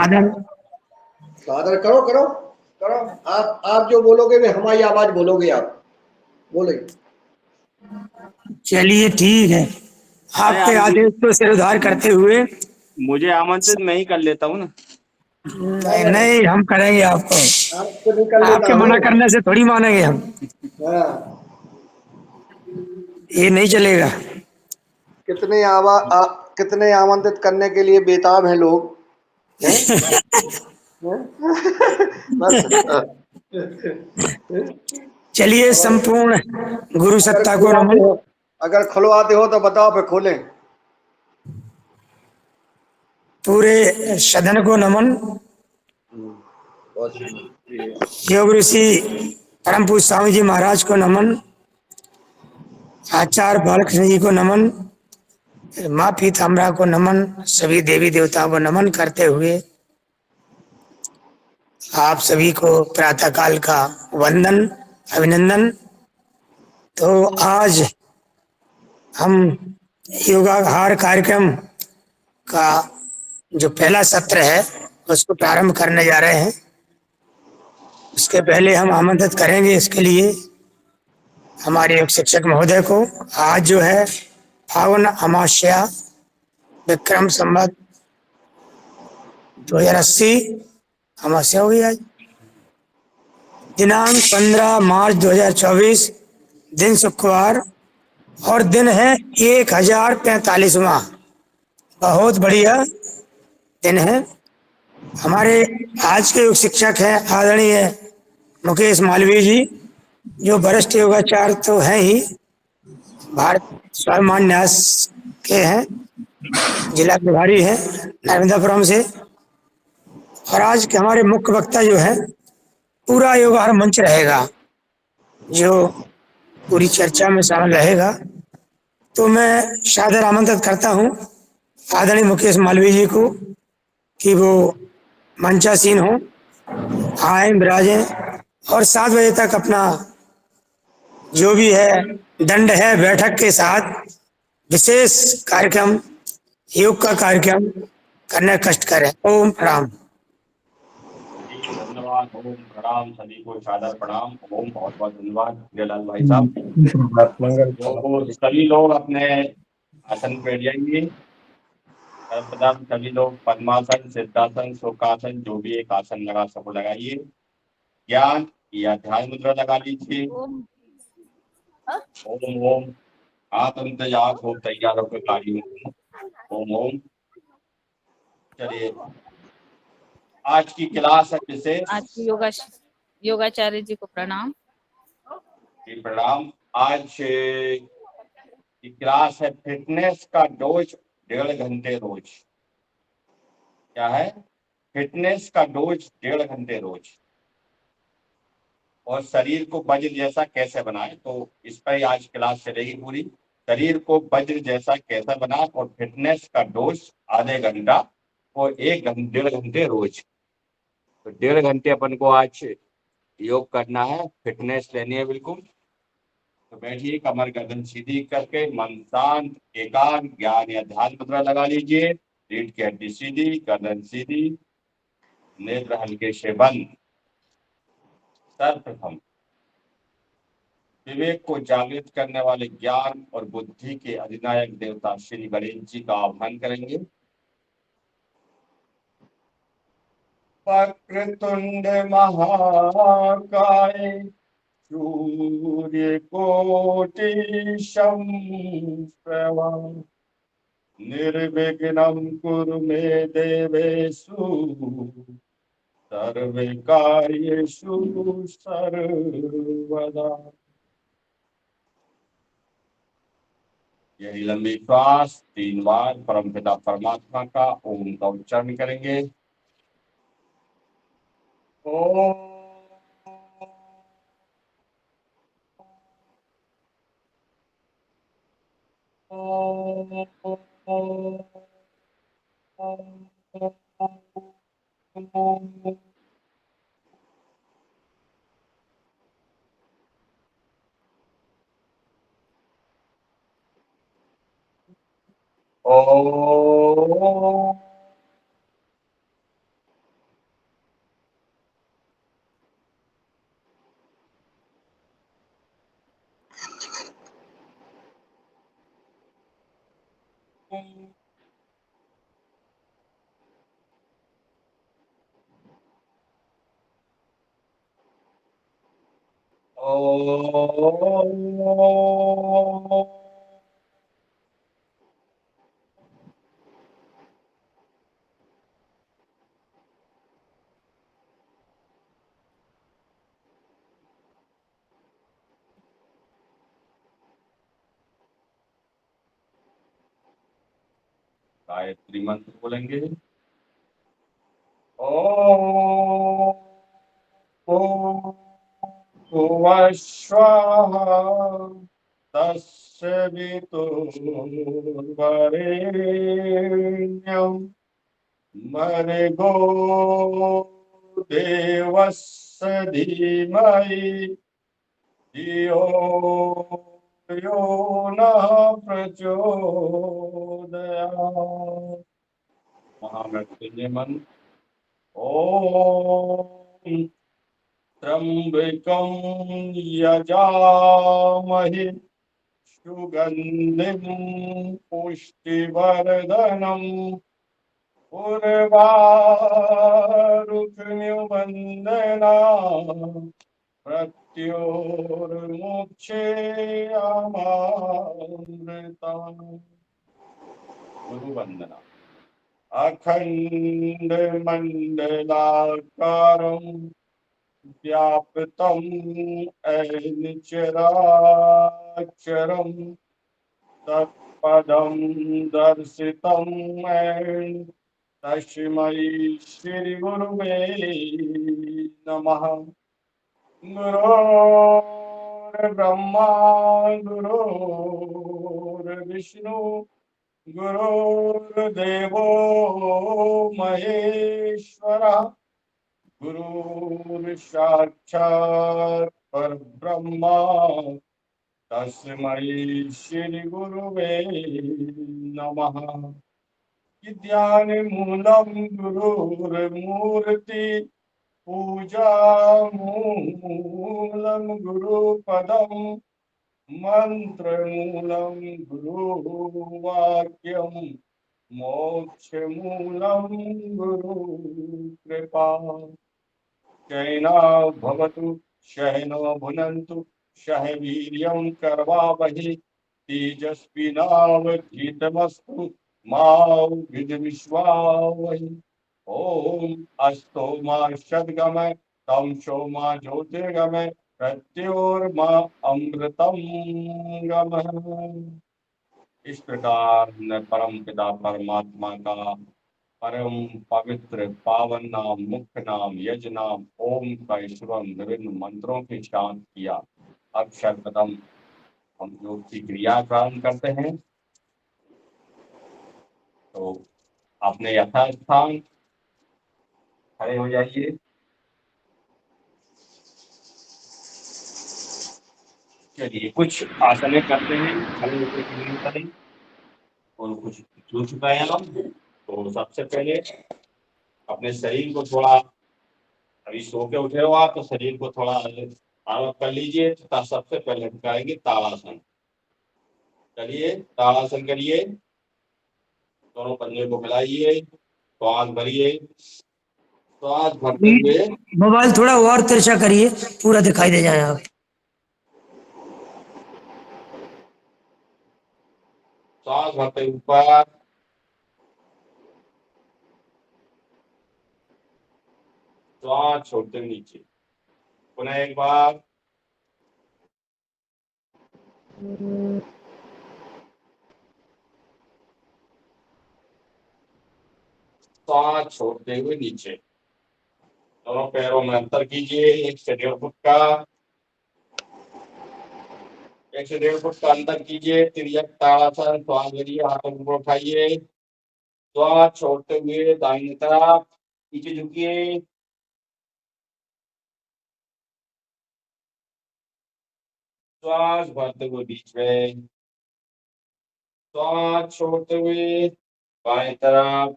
आदर सादर करो करो करो। आप जो बोलोगे वे हमारी आवाज बोलोगे आप। बोले। चलिए ठीक है। अरे आपके आप आदेश को सिरउधार करते हुए मुझे आमंत्रित मैं ही कर लेता हूँ ना। नहीं नहीं, हम करेंगे आपको। आपको निकल लेता आपके हूँ। मना करने से थोड़ी मानेंगे हम। हाँ। ये नहीं चलेगा। कितने कितने आमंत्रित करने के लिए बेताब हैं लोग। हैं? हैं? बस। चलिए, और संपूर्ण गुरु अगर सत्ता को खुलवाते नमन। हो अगर खुलवाते हो तो बताओ फिर खोलें। पूरे सदन को नमन। बहुत शुक्रिया। योग ऋषि परम पूज्य स्वामी जी महाराज को नमन। आचार्य बालकृष्ण जी को नमन। माँ पीताम्बरा को नमन। सभी देवी देवताओं को नमन करते हुए आप सभी को प्रातःकाल का वंदन, अभिनंदन। तो आज हम योगाहार कार्यक्रम का जो पहला सत्र है उसको प्रारंभ करने जा रहे हैं। उसके पहले हम आमंत्रित करेंगे इसके लिए हमारे योग शिक्षक महोदय को। आज जो है फागुन अमावस्या, विक्रम संवत 2080 अमावस्या होगी आज। दिनांक 15 मार्च 2024, दिन शुक्रवार, और दिन है 1045वां। बहुत बढ़िया दिन है। हमारे आज के योग शिक्षक हैं आदरणीय मुकेश मालवीय जी, जो वरिष्ठ योगाचार्य तो हैं ही, भारत स्वाभिमान न्यास के हैं, जिला प्रभारी हैं नर्मदापुरम से। और आज के हमारे मुख्य वक्ता जो है, पूरा योगाहार मंच रहेगा जो पूरी चर्चा में शामिल रहेगा। तो मैं सादर आमंत्रित करता हूँ आदरणीय मुकेश मालवीय जी को कि वो मंचासीन हो, आए विराजें और 7 बजे तक अपना जो भी है दंड है बैठक के साथ विशेष कार्यक्रम, योग का कार्यक्रम करने का कष्ट करें। ओम प्रणाम। जी धन्यवाद। ओम प्रणाम, सभी को सादर प्रणाम। ओम बहुत बहुत धन्यवाद जयलाल भाई साहब। मंगल। तो सभी लोग अपने आसन पे बैठ जाएंगे। सर्वप्रथम सभी लोग पद्मासन, सिद्धासन, सुखासन, जो भी एक आसन लगा सको लगाइए। ज्ञान या ध्यान मुद्रा लगा लीजिए। ओम ओम। हाथ अंतर्जात हो, तैयार होकर कार्य में। ओम ओम। चलिए, आज की क्लास है विशेष। आज की योगाचार्य जी को प्रणाम। जी प्रणाम। आज की क्लास है फिटनेस का डोज 1.5 घंटे रोज। क्या है? फिटनेस का डोज 1.5 घंटे रोज। और शरीर को वज्र जैसा कैसे बनाए, तो इस पर आज क्लास चलेगी पूरी। शरीर को वज्र जैसा कैसे बनाए और फिटनेस का डोज आधे घंटा और 1.5 घंटे रोज। तो 1.5 घंटे अपन को आज योग करना है, फिटनेस लेनी है बिल्कुल। तो बैठिए, कमर गर्दन सीधी करके मन शांत, एकांत, ज्ञान या ध्यान मुद्रा लगा लीजिए। रीढ़ की हड्डी सीधी, गर्दन सीधी, नेत्र हल्के से बंद। सर्वप्रथम विवेक को जागृत करने वाले ज्ञान और बुद्धि के अधिनायक देवता श्री गणेश जी का आह्वान करेंगे। वक्रतुंड महाकाय, सूर्य कोटि समप्रभा, निर्विघ्नं कुरु मे देवेषु, सर्वकार्येषु सर्वदा। यही लंबी श्वास 3 बार परमपिता परमात्मा का ओम का उच्चारण करेंगे। ओम। ओम। गायत्री मंत्र बोलेंगे। ओम भुवः स्वः तस्य वितुर्वरेण्यं भर्गो देवस्य धीमहि धियो यो नः प्रचोदयात्। महामृत्युंजय मंत्र। ओम त्र्यंबकं यजामहे सुगंधिं पुष्टिवर्धनम् उर्वारुकमिवन्दनात् मृत्योर्मुक्षेयमामृतम्। गुरु वंदना। अखंडमंडलाकारं व्याप्तं येन चराचरं तत्पदं दर्शितं येन तस्मै श्री गुरुवे नमः। गुरुर्ब्रह्मा गुरुर्विष्णु गुरुर्देवो महेश्वरः गुरुर्साक्षात् परब्रह्मा तस्मै श्री गुरुवे नमः। विद्यान्मूलं गुरुर्मूर्ति पूजा मूलं गुरुपदम् मंत्रमूलं गुरुवाक्यं मोक्षमूलं गुरुकृपा। शयनो भवतु शयनो भुनन्तु सह वीर्यं करवावहै तेजस्विनावधीतमस्तु मा विद्विषावहै। ओम अस्तो मा सद्गमय तम सोमा ज्योतिर्गमय प्रत्योर्मा अमृतम गमः। इस प्रकार न परम पिता परमात्मा का परम पवित्र पावन नाम मुख्य नाम यज नाम ओम का ईश्वरम विभिन्न मंत्रों के साथ किया। अब सर्वप्रथम हम योग की क्रिया प्रारंभ करते हैं। तो अपने यथास्थान खड़े हो जाइए। चलिए कुछ आसने करते हैं खड़े होकर के नहीं करें और कुछ छू चुका है हम। तो सबसे पहले अपने शरीर को थोड़ा, अभी सो के उठे हो आप तो शरीर को थोड़ा आराम कर लीजिए। तो सबसे पहले हम करेंगे ताड़ासन। चलिए ताड़ासन करिए, दोनों पंजे को मिलाइए, श्वास भरिए, श्वास भरते हुए मोबाइल थोड़ा और तिरछा करिए, पूरा दिखाई दे जाए आप। श्वास भरते ऊपर, श्वास छोड़ते नीचे। पुनः एक बार, श्वास छोड़ते हुए नीचे। दोनों पैरों में अंतर कीजिए 1 से 1.5 फुट का। 1 से 1.5 फुट का अंतर कीजिए। तिर्यक ताड़ासन। श्वास भरिए, हाथों को उठाइए, श्वास छोड़ते हुए दाहिनी तरफ पीछे झुकिए। श्वास भरते हुए बीच में, श्वास छोड़ते हुए बाएं तरफ।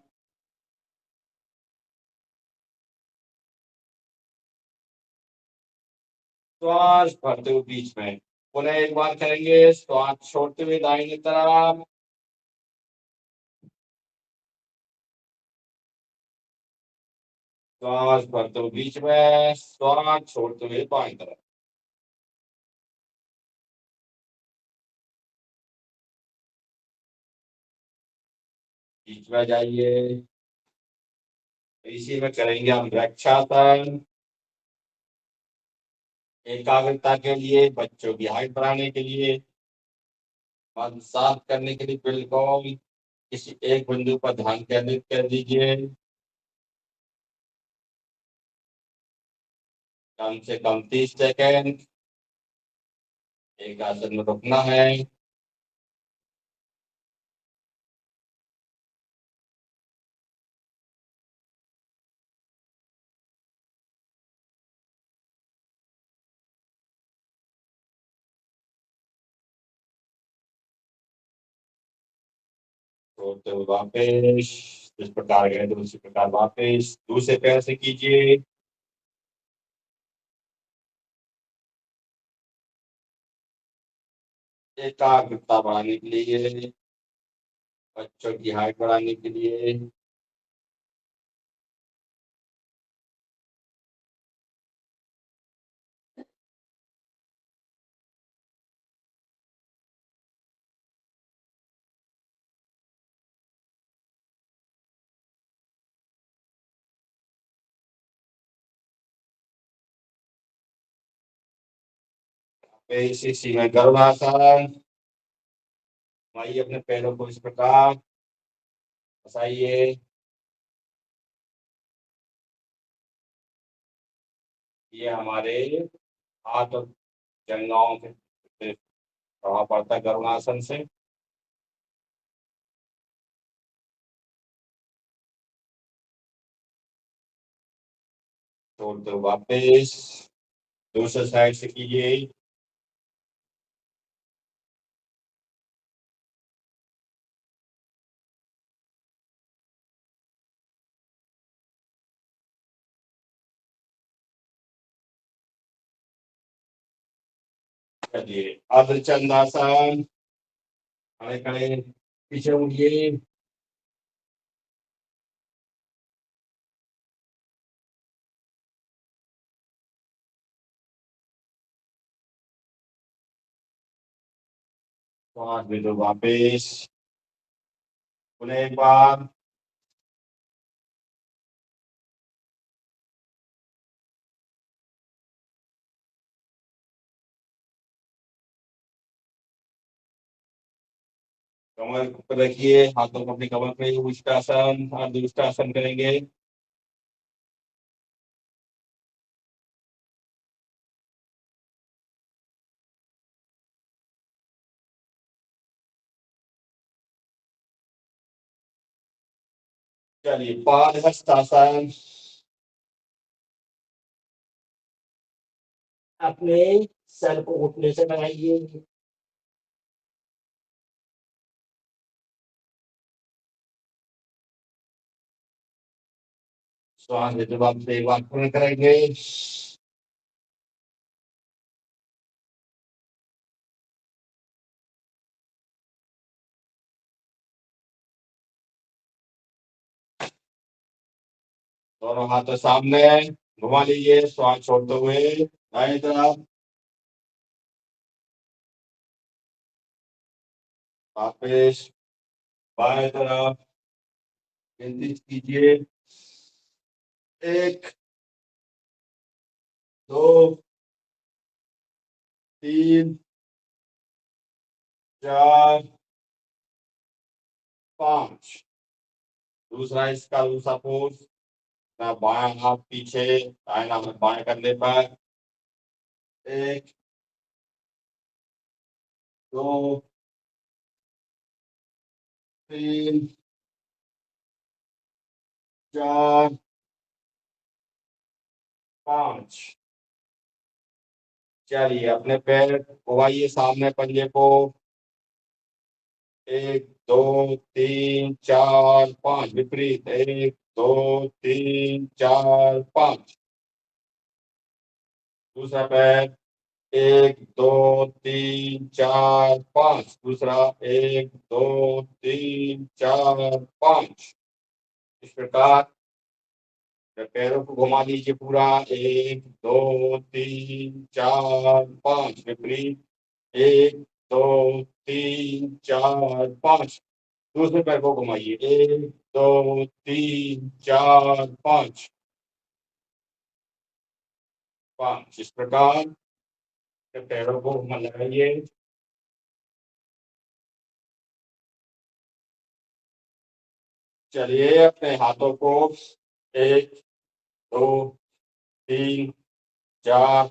श्वास भरते हुए बीच में। पुनः एक बार करेंगे, श्वास छोड़ते हुए दाहिनी तरफ, श्वास भरते हुए बीच में, श्वास छोड़ते हुए बाएं तरफ। बीच में जाइए। इसी में करेंगे हम वृक्षासन। एकाग्रता के लिए, बच्चों की हाइट बढ़ाने के लिए, मन शांत करने के लिए बिल्कुल किसी एक बिंदु पर ध्यान केंद्रित कर दीजिए। कम से कम 30 सेकेंड एक आसन में रुकना है। छोड़ते हुए वापस, जिस प्रकार गए थे उसी प्रकार वापस दूसरे पैर से कीजिए। एकाग्रता बढ़ाने के लिए, बच्चों की हाइट बढ़ाने के लिए। फिर इसी में गर्भासन। आइए अपने पैरों को इस प्रकार फंसाइए। ये हमारे हाथ और जंघाओं पे प्रभाव पड़ता है गर्भासन से। छोड़ दो वापस, दूसरे साइड से कीजिए। चलिए अर्धचंद्रासन। खड़े खड़े पीछे मुड़िए। श्वास ले लो वापस, पुनः एक बार। कमर पर रखिए, हाथों को अपनी कमर पे, उष्टासन और दुष्टासन करेंगे। चलिए पादहस्तासन। अपने सर को घुटने से लगाइए। श्वास लेते वक्त एक बार पूर्ण करेंगे। दोनों हाथों सामने घुमा लीजिए, श्वास छोड़ते हुए दाएं तरफ वापस, बाएं तरफ केंद्रित कीजिए। 1 2 3 4 5। दूसरा इसका दूसरा पोज, बायां हाथ पीछे, दाहिना हाथ बाएं कंधे पर। 1 2 3 4 5। चलिए अपने पैर घुमाइए सामने पंजे को। 1 2 3 4 5 विपरीत। 1 2 3 4 5। दूसरा पैर 1 2 3 4 5। दूसरा 1 2 3 4 5। इस प्रकार तो पैरों को घुमा दीजिए पूरा, 1 2 3 4 5, विपरीत, 1 2 3 4 5। दूसरे पैर को घुमाइए, 1 2 3 4 5 5। इस प्रकार पैरों को लगाइए। चलिए अपने हाथों को 1 2 3 4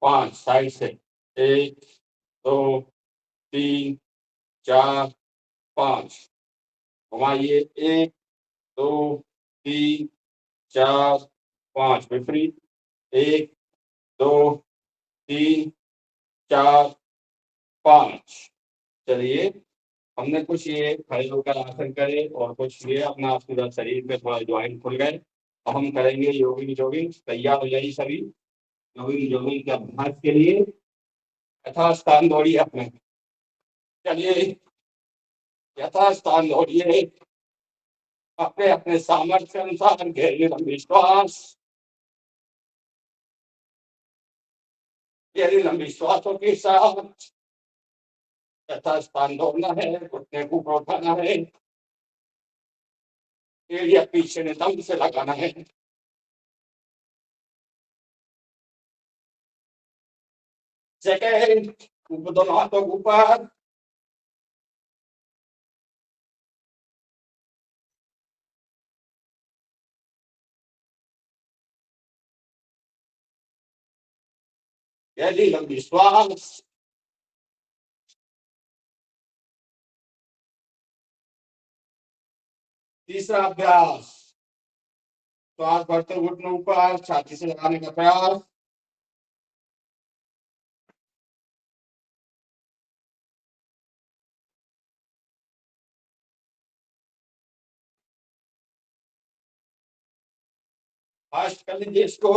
5 साइड से, 1 2 3 4 5 घुमाइए, 1 2 3 4 5 विपरीत, 1 2 3 4 5। चलिए हमने कुछ ये खड़े होकर आसन करे और कुछ ये अपना पूरा शरीर में थोड़ा ज्वाइंट खुल गए। अब हम करेंगे योगिंग जॉगिंग। तैयार हो जाइए सभी योगिंग जॉगिंग के अभ्यास के लिए। यथास्थान दौड़िए अपने, चलिए यथास्थान दौड़िए, अपने अपने सामर्थ्य अनुसार गहरी लंबी श्वास, गहरी लंबी श्वासों के साथ यथास्थान दौड़ना है। घुटने को ऊपर उठाना है, एड़ियां पीछे ने दम से लगाना है। सेकेंड, ऊपर दोनों हाथों को ऊपर, गहरी लंबी श्वास। तीसरा अभ्यास, श्वास भरते घुटने ऊपर, छाती से लगाने का प्रयास। फास्ट कर लीजिए इसको।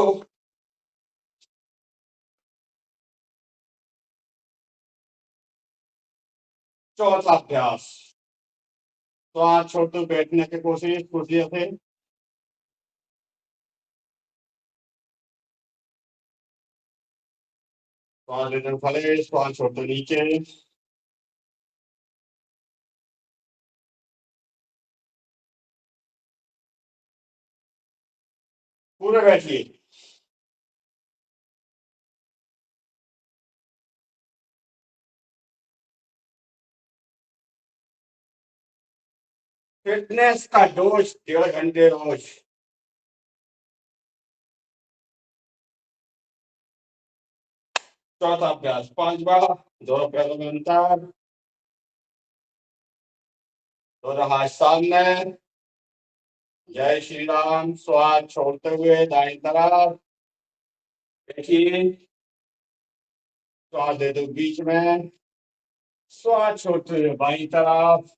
चौथा अभ्यास, श्वास छोड़ते बैठने की कोशिश कुर्सी से। श्वास लेते फले, श्वास छोड़ते नीचे। पूरे बैठिए। फिटनेस का डोज 1.5 घंटे रोज। चौथा अभ्यास, 5 बार, दोनों पैरों में अंतर, दोनों हाथ सामने। जय श्री राम। श्वास छोड़ते हुए दाएं तरफ देखिए, श्वास दे दो बीच में, श्वास छोड़ते हुए बाईं तरफ।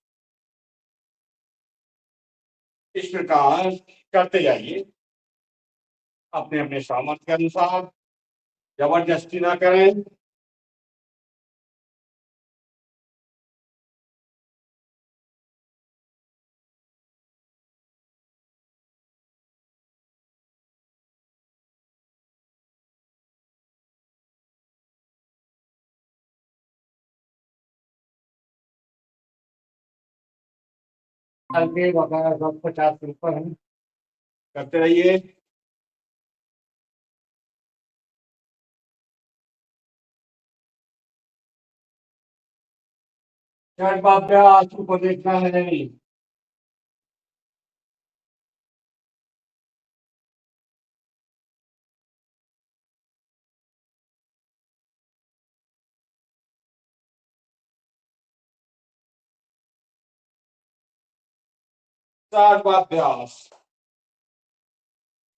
इस प्रकार करते जाइए अपने अपने सामर्थ्य के अनुसार, जबरदस्ती ना करें। हल्के वगैरह सब 50 के ऊपर है, करते रहिए। अभ्यास को देखना है। अभ्यास,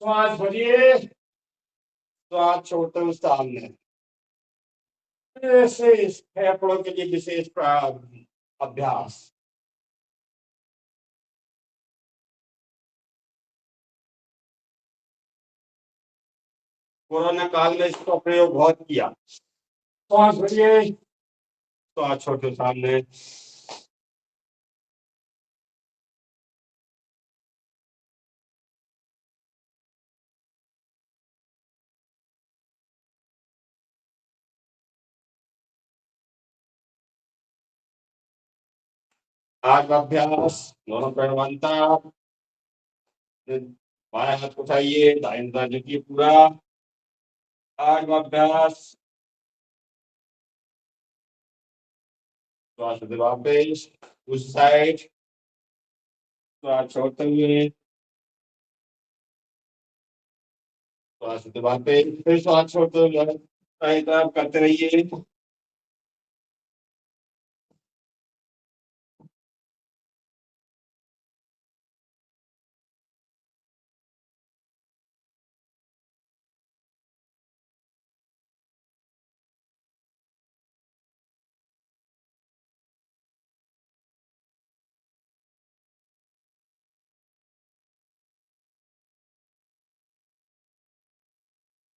श्वास भरिए, श्वास छोड़ते हुए सामने। ऐसे इस फेफड़ों के लिए विशेष अभ्यास। कोरोना काल में इसका प्रयोग बहुत किया। श्वास भरिए, श्वास छोड़ते सामने। आज अभ्यास दोनों पैर बनता, बाएं हाथ उठाइए, दाहिने तरफ देखिए पूरा। आज अभ्यास श्वास वापस उस साइड, श्वास छोड़ते हुए, श्वास वापस, फिर श्वास छोड़ते हुए दाहिने तरफ करते रहिए।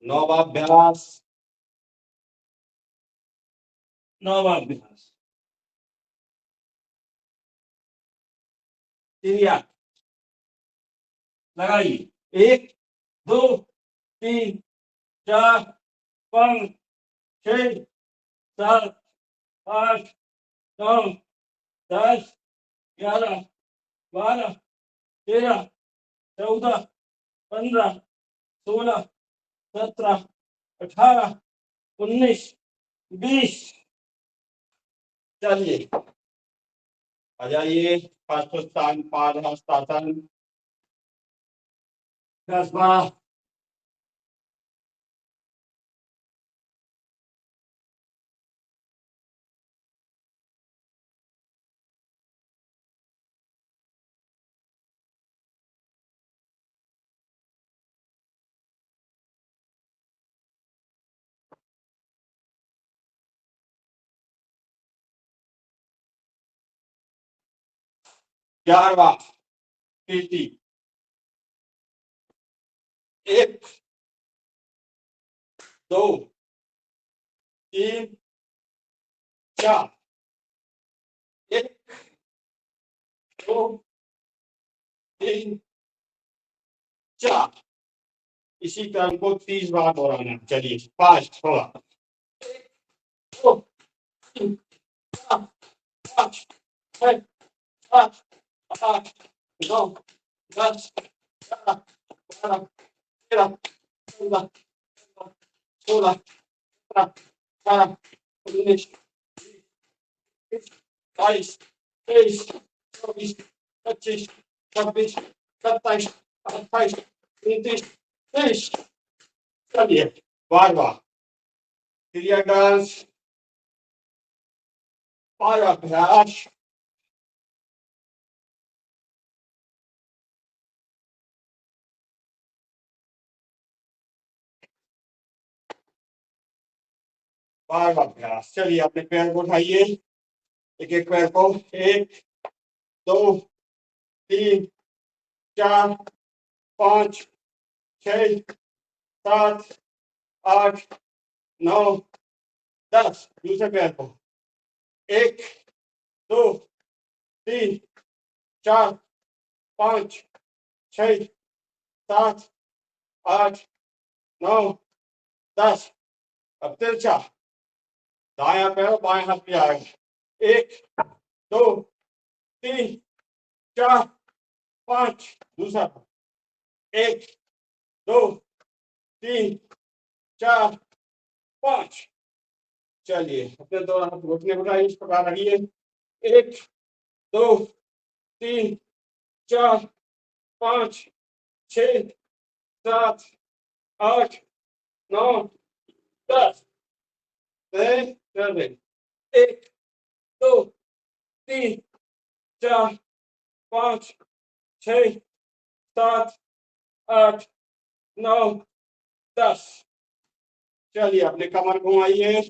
नवाभ्यास, नवाभ्यास चिड़िया लगाइए। 1 2 3 4 5 6 7 8 9 10 11 12 13 14 15 16 17 18 19 20। चलिए आ जाइए, हस्तासन, पाद हस्तासन, 10 बार। चार बार पीटी। 1 2 3 4। 1 2 3 4। इसी क्रम को 30 बार दोहराना। चलिए 5 6 2 3 4 5 6 7 8 9 10 11 12 13 14 16 17 18 19 22 23 24 25 26 27 28 29 30। चलिए बार बार क्रिया डांस, बार अभ्यास। बार अभ्यास। चलिए अपने पैर को उठाइए, एक एक पैर को, 1 2 3 4 5 6 7 8 9 10। दूसरे पैर को, 1 2 3 4 5 6 7 8 9 10। अब तिरछा, दाया पैर बाएं हाथ पे आएगा। 1 2 3 4 5। दूसरा, 1 2 3 4 5। चलिए अपने दोनों हाथ घुटने उठाइए, इस प्रकार रखिए। 1 2 3 4 5 6 7 8 9 10। 1 2 3 4 5 6 7 8 9 10। चलिए अपने कमर घुमाइए।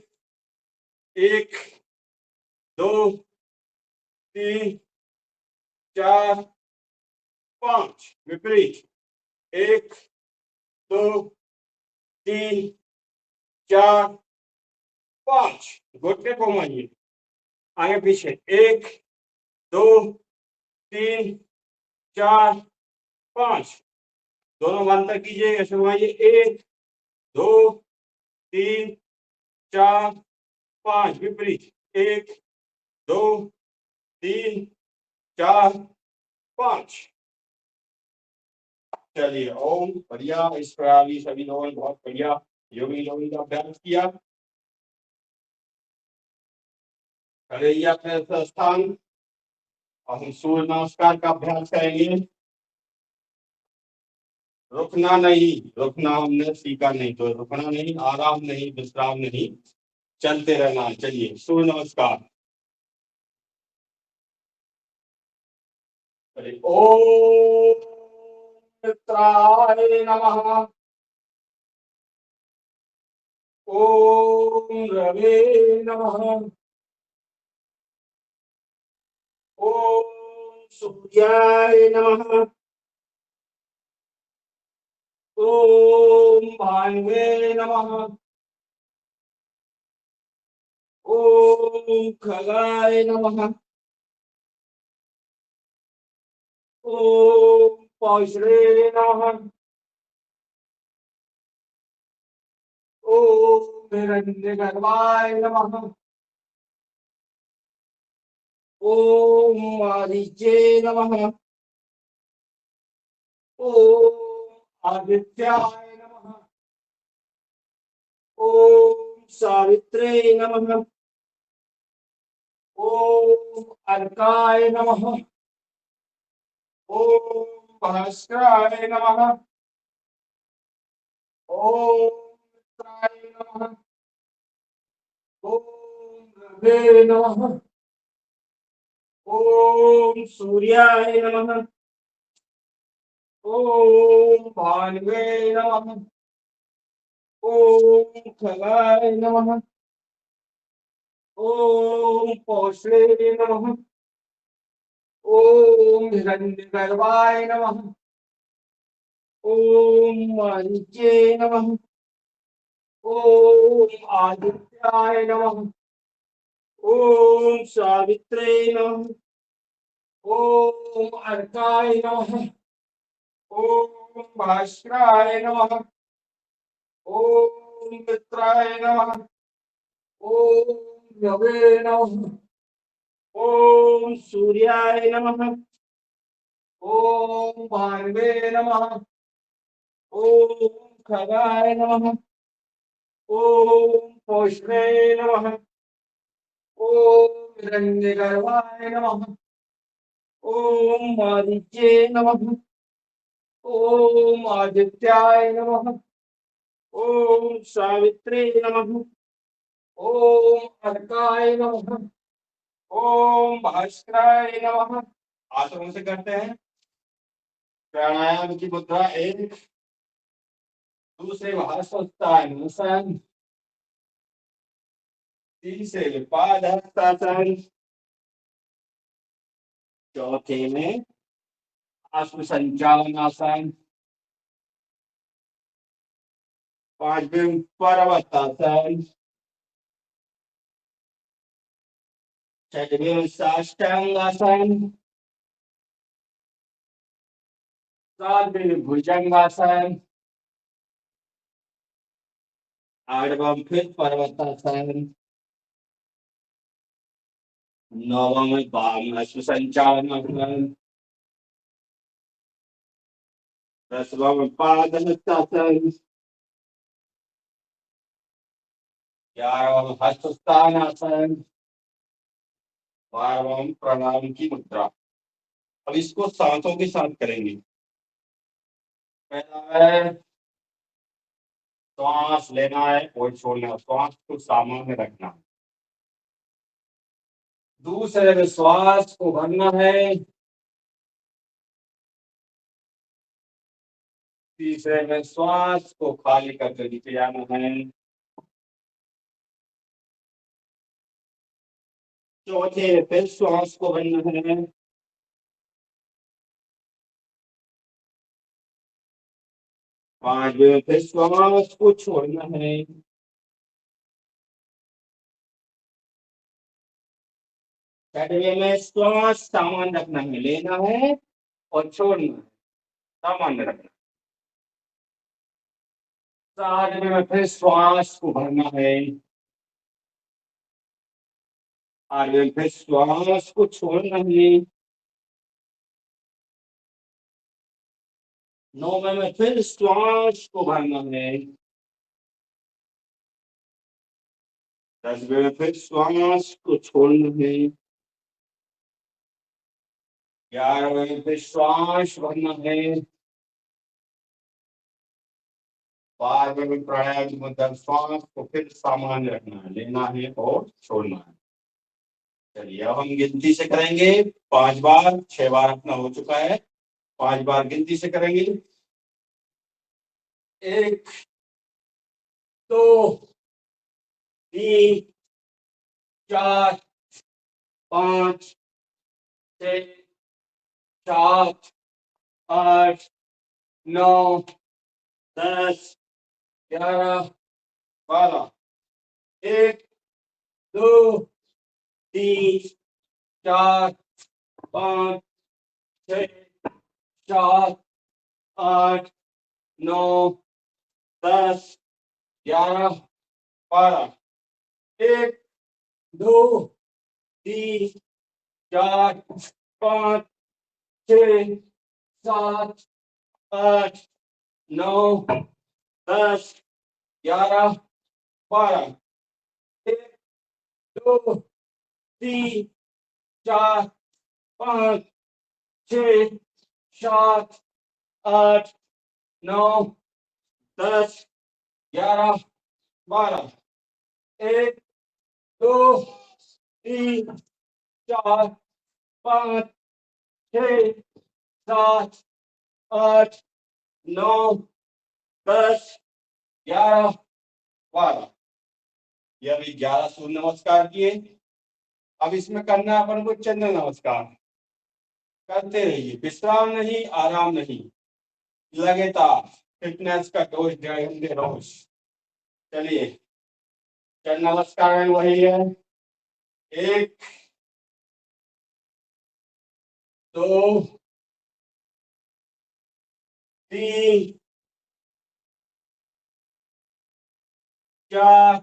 1 2 3 4 5। विपरीत, 1 2 3 4 5। घुटने को घुमाइए आगे पीछे। 1 2 3 4 5। दोनों अंतर कीजिए, ऐसे घुमाइए। 1 2 3 4 5। विपरीत, 1 2 3 4 5। चलिए ओम, बढ़िया। इस प्रकार भी सभी लोगों ने बहुत बढ़िया योगी योगी का अभ्यास किया। करेंगे अपने स्थान और हम सूर्य नमस्कार का अभ्यास करेंगे। रुकना नहीं, रुकना हमने सीखा नहीं, तो रुकना नहीं, आराम नहीं, विश्राम नहीं, चलते रहना। चलिए सूर्य नमस्कार। ओम मित्राय नमः। ओम रवे नमः। ओम सूर्याय नमः। ओम भानुवे नमः। ओम खगाय नमः। ओम पौषणे नमः। ओम हिरण्यगर्भाय नमः। ओम आदित्ये नमः। ओम आदित्याय नमः। ओम सावित्रे नमः। ओम अर्काय नमः। ओम भास्कराय नमः। ओम मित्राय नमः। ओम रवे नमः। ओम सूर्याय नमः। ओम भानुवे नमः। ओम खगाय नमः। ओम पौषणे नमः। ओम हिरण्यगर्भाय नमः। ओम आदित्ये नमः। ओम आदित्याय नमः। ओम सावित्रे नमः। ओम अर्काय नमः। ओम भास्कराय नमः। ओम मित्राय नमः। ओम रवे नमः। ओम सूर्याय नमः। ओम भानुवे नमः। ओम खगाय नमः। ओम पौषणे नमः। ओम हिरण्यगर्भाय नमः। ओम आदित्ये नमः। ओम आदित्याय नमः। ओम सावित्रे नमः। ओम अर्काय नमः। ओम भास्कराय नमः। आसनों से करते हैं। प्राणायाम की मुद्रा एक, दूसरे हस्तासन, तीसरे पाद हस्तासन, चौथे में अश्व संचालन आसन, पांचवें पर्वतासन, छठवें साष्टांग आसन, सातवें भुजंगासन, आठवां फिर पर्वतासन, नौवां में वाम अश्व संचालन आसन, 10वां में पाद हस्तासन, 11वां में हस्तस्थान आसन, 12वां प्रणाम की मुद्रा। अब इसको सांसों के साथ करेंगे। पहला है श्वास लेना है और छोड़ना है, श्वास को सामान्य रखना है। दूसरे में श्वास को भरना है। तीसरे में श्वास को खाली करके नीचे जाना है। चौथे में फिर श्वास को भरना है। पांचवें में फिर श्वास को छोड़ना है। छठवें में श्वास सामान्य रखना है, लेना है और छोड़ना है, सामान्य रखना। सातवें में फिर श्वास को भरना है। आठवें में फिर श्वास को छोड़ना है। 9वें में फिर श्वास को भरना है। 10वें में फिर श्वास को छोड़ना है। 11वें में फिर श्वास भरना है। 12वें में प्राणायाम के मतलब श्वास को फिर सामान्य रखना है, लेना है और छोड़ना है। चलिए अब हम गिनती से करेंगे 5 बार, 6 बार अपना हो चुका है। 5 बार गिनती से करेंगे। 1 2 3 4 5 6 7 8 9 10 11 12। 1 2 3 4 5 6 7 8 9 10 11 12। 1 2 3 4 5 6 7 8 9 10 11 12। 1 2 3 4 5 6 7 8 9 10 11 12। 1 2 3 4 5 6 7 8 9 10 11 12। ये अभी 11 सूर्य नमस्कार किए। अब इसमें करना है अपन को चंद्र नमस्कार। करते रहिए, विश्राम नहीं, आराम नहीं, लगातार फिटनेस का डोज 1.5 घंटे रोज। चलिए चंद्र नमस्कार में वही है। 1 2 3 4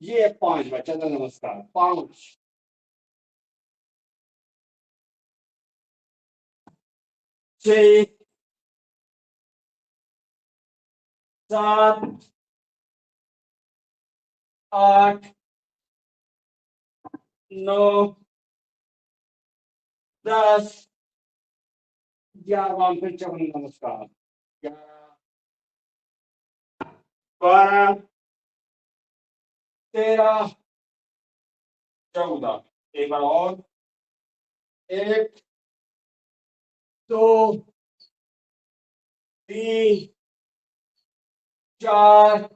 ये 5 चंद्र नमस्कार। 5 6 7 8 9 10 11 फिर चंद्र नमस्कार। 11 12 13 14। एक बार और। 1 2 3 4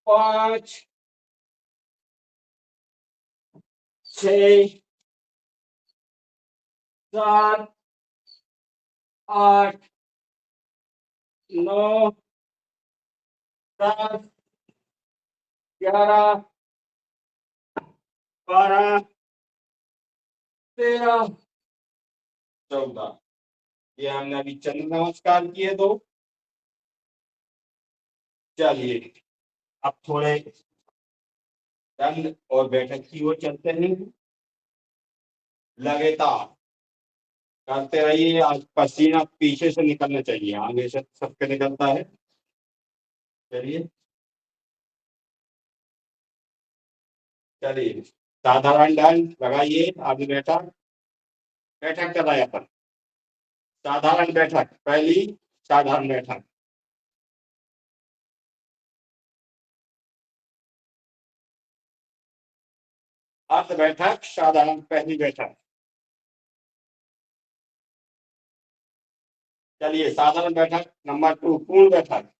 5 6 7 8 9 10 11 12 13 14। ये हमने अभी चंद्र नमस्कार किए दो। चलिए अब थोड़े दंड और बैठक की ओर चलते हैं। लगातार करते रहिए। आज पसीना पीछे से निकलना चाहिए, आगे से सबके निकलता है। चलिए चलिए साधारण दंड लगाइए। आगे बैठक बैठक कर रहे अपन। साधारण बैठक, पहली साधारण बैठक। अर्ध बैठक, साधारण पहली बैठक। चलिए साधारण बैठक नंबर 2 पूर्ण बैठक।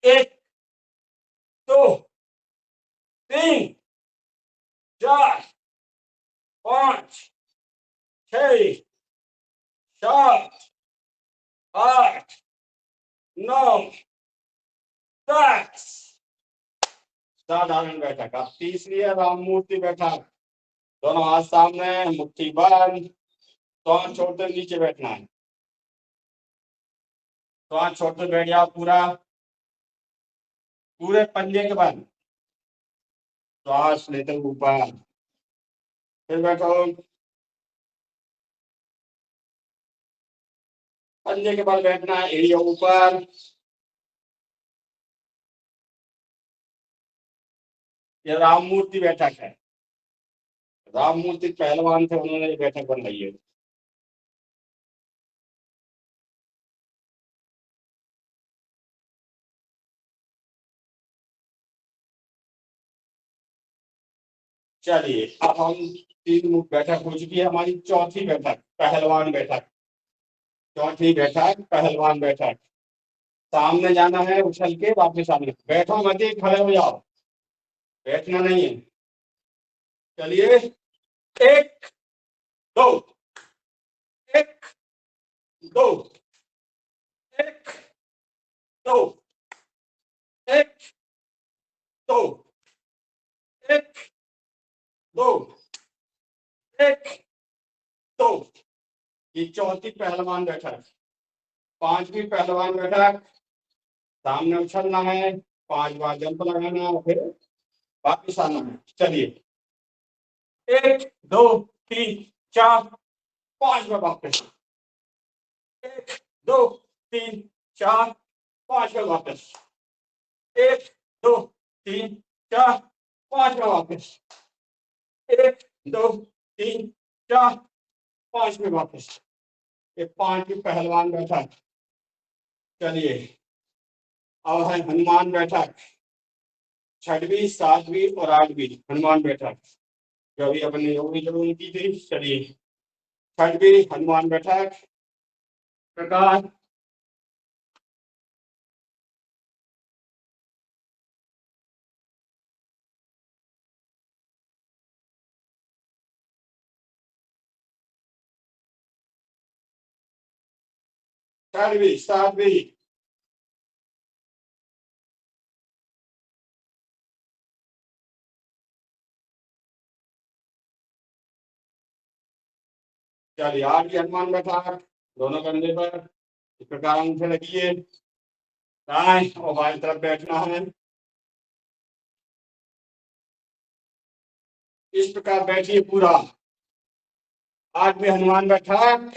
1 2 3 4 5 6 7 8 9 10। साधारण बैठक। अब तीसरी है राम मूर्ति बैठक। दोनों हाथ सामने, मुट्ठी बंद, श्वास छोड़ते नीचे बैठना है। श्वास छोड़ते बैठ जाओ पूरा, पूरे पंजे के बंद। श्वास लेते ऊपर, फिर बैठो। कंधे के बल बैठना है, एड़ियों ऊपर। ये राम मूर्ति बैठक है। राम मूर्ति पहलवान थे, उन्होंने ये बैठक बनाई है। चलिए अब हम 3 बैठक हो चुकी है, हमारी चौथी बैठक पहलवान बैठक। चौथी बैठक पहलवान बैठक। सामने जाना है, उछल के वापस आना है। बैठो मत, खड़े हो जाओ, बैठना नहीं है। चलिए 1 2 1 2 1 2 1 2 1 2 1 2। ये चौथी पहलवान बैठक। 5वीं पहलवान बैठक। सामने उछलना है, 5 बार जंप लगाना है, फिर वापिस आना है। चलिए 1 2 3 4 5 बार वापस। 1 2 3 4 5 बार वापस। 1 2 3 4 5 बार वापस। 1 2 3 4 5 में वापस। ये 5वीं पहलवान बैठक। चलिए अब है हनुमान बैठक। 6वीं 7वीं और 8वीं हनुमान बैठक जो अभी अपने योगी जरूर की थी। चलिए 6वीं हनुमान बैठक। प्रकार छठवीं 7वीं। चलिए 8वीं हनुमान बैठक। दोनों कंधे पर इस प्रकार अंगूठे लगिए, दाएं और बाएं तरफ बैठना है। इस प्रकार बैठिए पूरा। 8वीं हनुमान बैठक।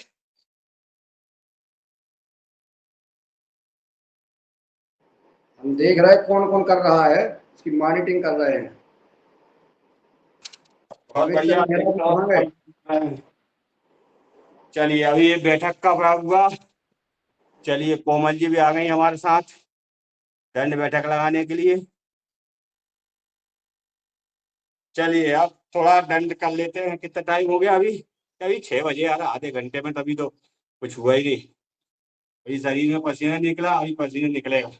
हम देख रहे हैं कौन कौन कर रहा है, इसकी मॉनिटरिंग कर रहे हैं। बहुत बढ़िया। कहाँ गए? चलिए अभी ये बैठक का बड़ा हुआ। चलिए कोमल जी भी आ गई हमारे साथ दंड बैठक लगाने के लिए। चलिए अब थोड़ा दंड कर लेते हैं। कितना टाइम हो गया अभी? अभी 6 बजे यार, आधे घंटे में तभी तो कुछ हुआ ही नहीं। अभी शरीर में पसीना निकला, अभी पसीना निकलेगा।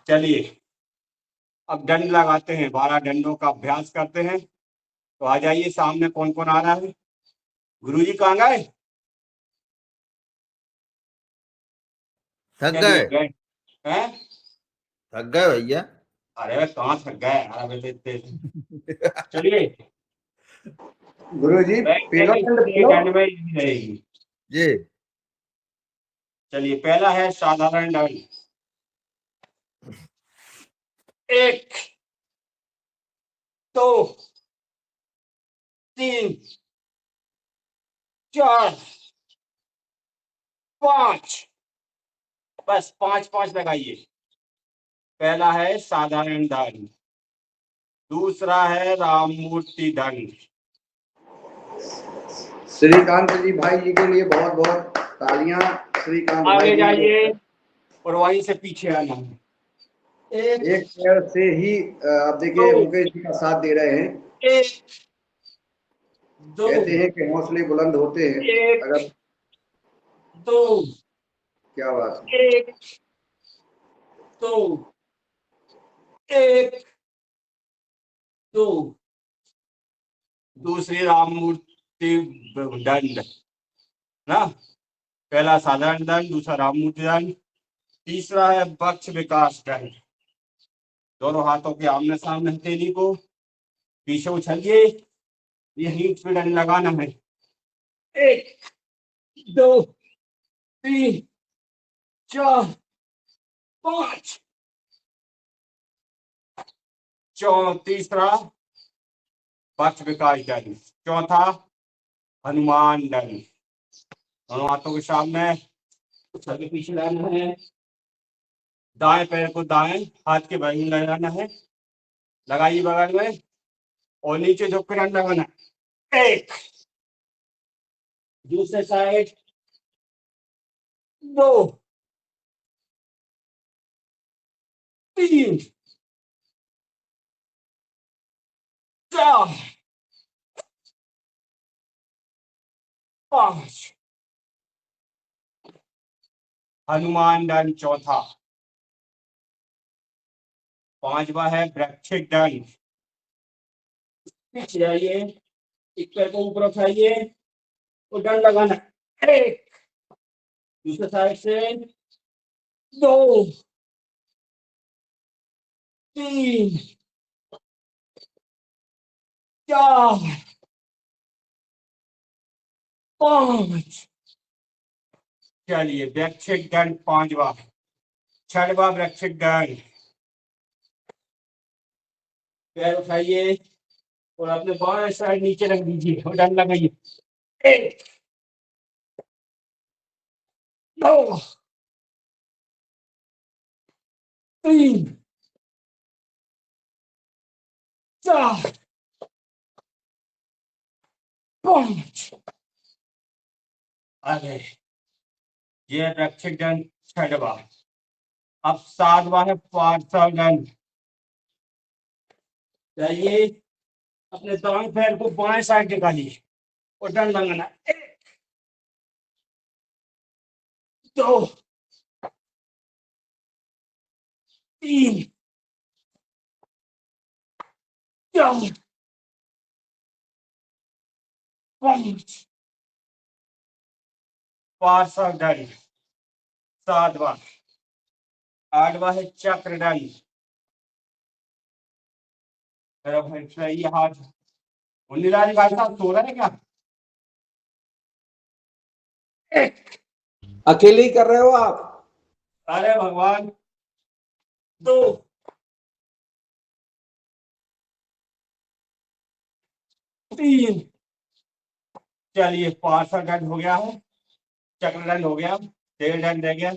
चलिए अब दंड लगाते हैं, 12 दंडों का अभ्यास करते हैं। तो आ जाइए सामने, कौन कौन आ रहा है? गुरुजी कहाँ गए? थक चलिए गए? बैठ हैं। थक गए भैया? अरे कहाँ थक गए यार, अभी तो इतने। चलिए गुरुजी बैठने पीलो की दंड स्थिति पीलो। दंड में ही रहेगी। जी। चलिए पहला है साधारण दंड। 1 2 3 4 5। बस 5 लगाइए। पहला है साधारण दंड, दूसरा है राम मूर्ति दंड। श्रीकांत जी भाई जी के लिए बहुत बहुत तालियां। श्रीकांत भाई आगे जी जाइए और वहीं से पीछे आना है। एक पैर से ही आप देखिए मुकेश जी का साथ दे रहे हैं। 1 2 कहते हैं कि हौसले बुलंद होते हैं। 1 अगर 2 क्या बात है। 1 2 1 2। दूसरी राम मूर्ति दंड ना, पहला साधारण दंड, दूसरा राम मूर्ति दंड, तीसरा है वक्ष विकास दंड। दोनों हाथों के आमने सामने हथेली को पीछे उछलिए, यही पे दंड लगाना है। 1 2 3 4 5। तीसरा वक्ष विकास दंड, चौथा हनुमान दंड। दोनों हाथों के सामने सर के पीछे लाना है, दाएं पैर को दाएं हाथ के बगल में लगाना है, लगाइए बगल में और नीचे झुक कर लगाना। एक, दूसरे साइड, दो, तीन, चार, पांच। हनुमान दंड चौथा। पांचवा है वृक्षिक दंड। पीछे आइए, एक पैर को ऊपर उठाइए और दंड लगाना। एक, दूसरे साइड से, दो, तीन, चार, पांच। चलिए वृक्षिक दंड पांचवा। छठवा वृक्षिक दंड। पैर उठाइए और अपने बाएं साइड नीचे रख दीजिए और दंड लगाइए। एक, दो, तीन, चार, पांच। आगे ये वृक्षिक दंड छठवा। अब सातवां है पार्श्व दंड। चाहिए अपने दाएं पैर को बाएं साइड निकालिए और दंड लगाना। एक, दो, तीन, चार, पांच। पार्श्व दंड सातवां। आठवां है चक्र दंड। ये हाथ मुन्नीलाल भाई साहब सो रहे हैं क्या? एक, अकेले ही कर रहे हो आप? अरे भगवान। दो, तीन। चलिए पार्श्व दंड हो गया है, चक्र दंड हो गया, तेल दंड रह गया,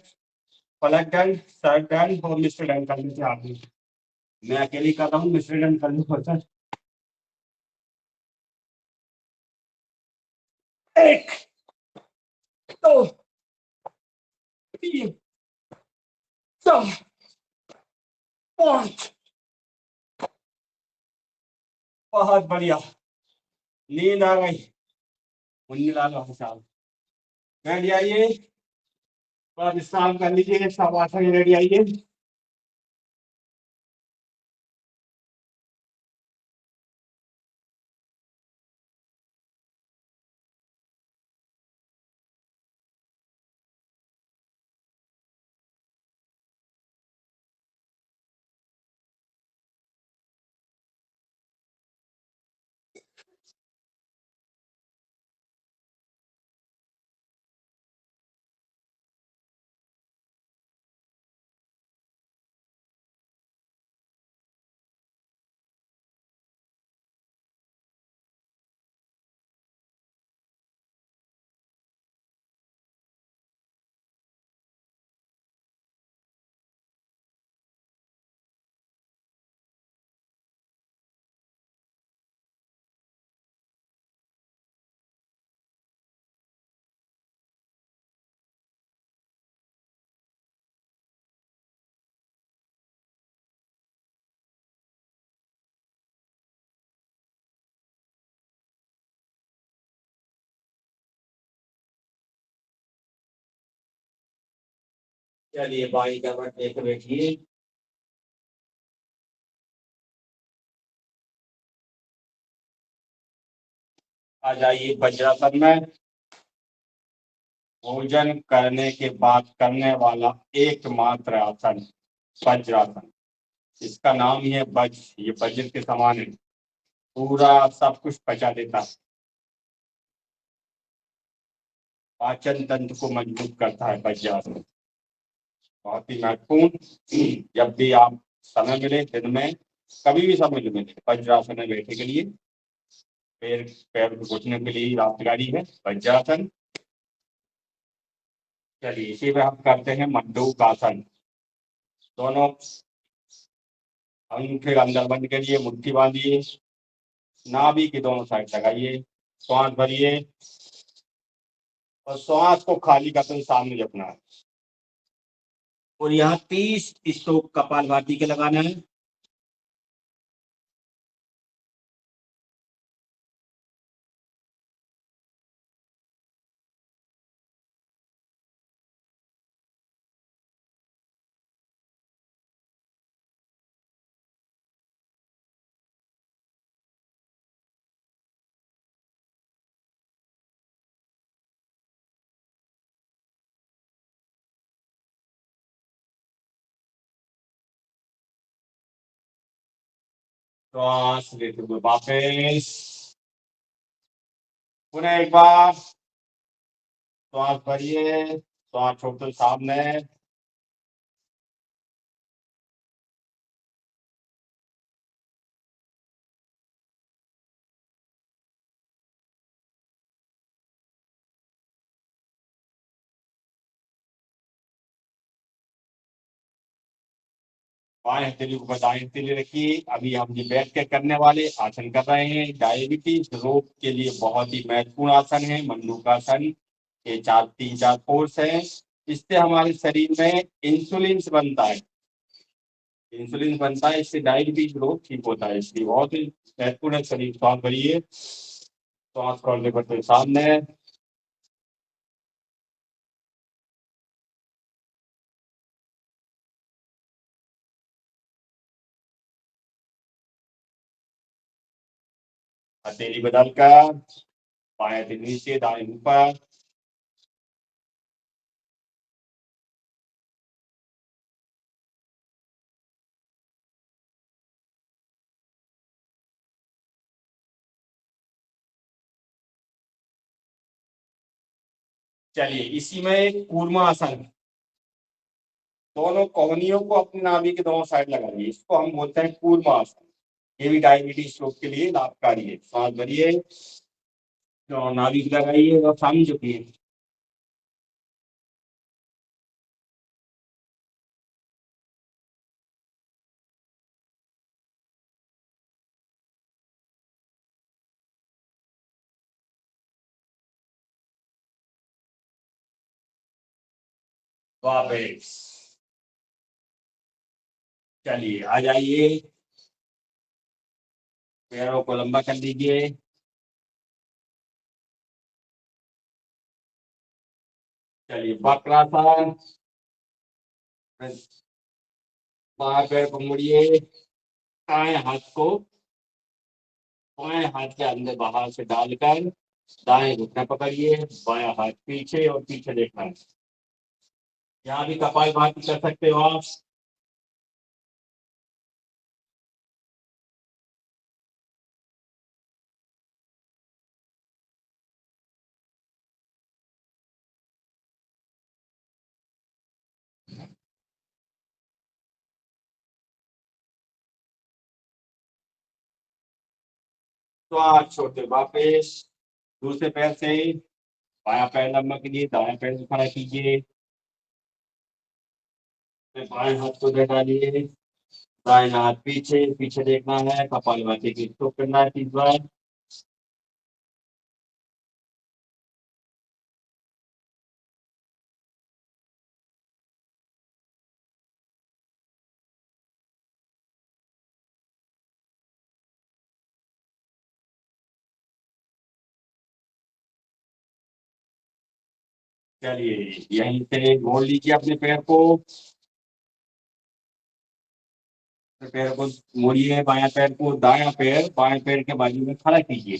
फलक दंड, सर दंड और मिश्र दंड कर लीजिए आपने। मैं अकेली कर रहा हूँ, मिश्र दंड कर लीजिए सर। एक, दो, तीन, चार, पांच। बहुत बढ़िया, नींद आ गई। मुन्नीलाल भाई साहब रेडी आइए, और विश्राम कर लीजिए, सब आसन रेडी आइए। चलिए बाई कमर देख बैठिए। आ जाइए वज्रासन में। भोजन करने के बाद करने वाला एकमात्र आसन वज्रासन। इसका नाम ही है वज्र, ये वज्र के समान है, पूरा सब कुछ पचा देता है, पाचन तंत्र को मजबूत करता है वज्रासन। बहुत ही महत्वपूर्ण। जब भी आप समय मिले दिन में, कभी भी समय मिले, वज्रासन में बैठने के लिए, पैर पैर को घुटने के लिए रात गाड़ी है वज्रासन। चलिए इसी में हम करते हैं मंडूकासन। दोनों अंगूठे अंदर बंद करिए, मुट्ठी बांधिए, नाभि की दोनों साइड लगाइए, श्वास भरिए और श्वास को खाली करते हुए सामने जपना है। और यहाँ 30 स्ट्रोक कपालभाति के लगाना है। श्वास लेते हुए वापस, पुनः एक बार श्वास भरिए, श्वास छोड़ते हुए सामने, बाएं हथेली को दाएं हथेली रखिए। अभी हम ये बैठ के करने वाले आसन कर रहे हैं। डायबिटीज रोग के लिए बहुत ही महत्वपूर्ण आसन है मंडूकासन। ये 3-4 फोर्स है। इससे हमारे शरीर में इंसुलिन बनता है, इससे डायबिटीज रोग ठीक होता है। इसलिए बहुत ही महत्वपूर्ण है। शरीर श्वास भरिए, श्वास छोड़ते बढ़ते सामने, हथेली बदलकर बाएं हथेली नीचे दाएं ऊपर। चलिए इसी में कूर्मा आसन, दोनों कोहनियों को अपनी नाभि के दोनों साइड लगाइए। इसको हम बोलते हैं कूर्मा आसन। ये भी डायबिटीज रोग के लिए लाभकारी है। सांस भरिए, नाभि को लगाइए और सामने झुकिए। वापस, चलिए आ जाइए, पैरों को लंबा कर लीजिए। चलिए वक्रासन, बाएं पैर को मुड़िए, दाएं हाथ को बाएं हाथ के अंदर बाहर से डालकर दाएं घुटना पकड़िए, बायां हाथ पीछे और पीछे देखना है। यहाँ भी कपालभाति कर सकते हो आप। तो आज छोड़ते वापस, दूसरे पैर से बायां पैर लंबा कीजिए, दाएं पैर को खड़ा कीजिए, फिर बाएं हाथ को उधर डालिए, दाएं हाथ पीछे पीछे देखना है। कपालभाति की स्ट्रोक करना है 3 बार। चलिए यहीं से मोड़ लीजिए अपने पैर को, पैर को मोड़िए, बायां पैर को, दायां पैर बाएं पैर के बाजू में खड़ा कीजिए।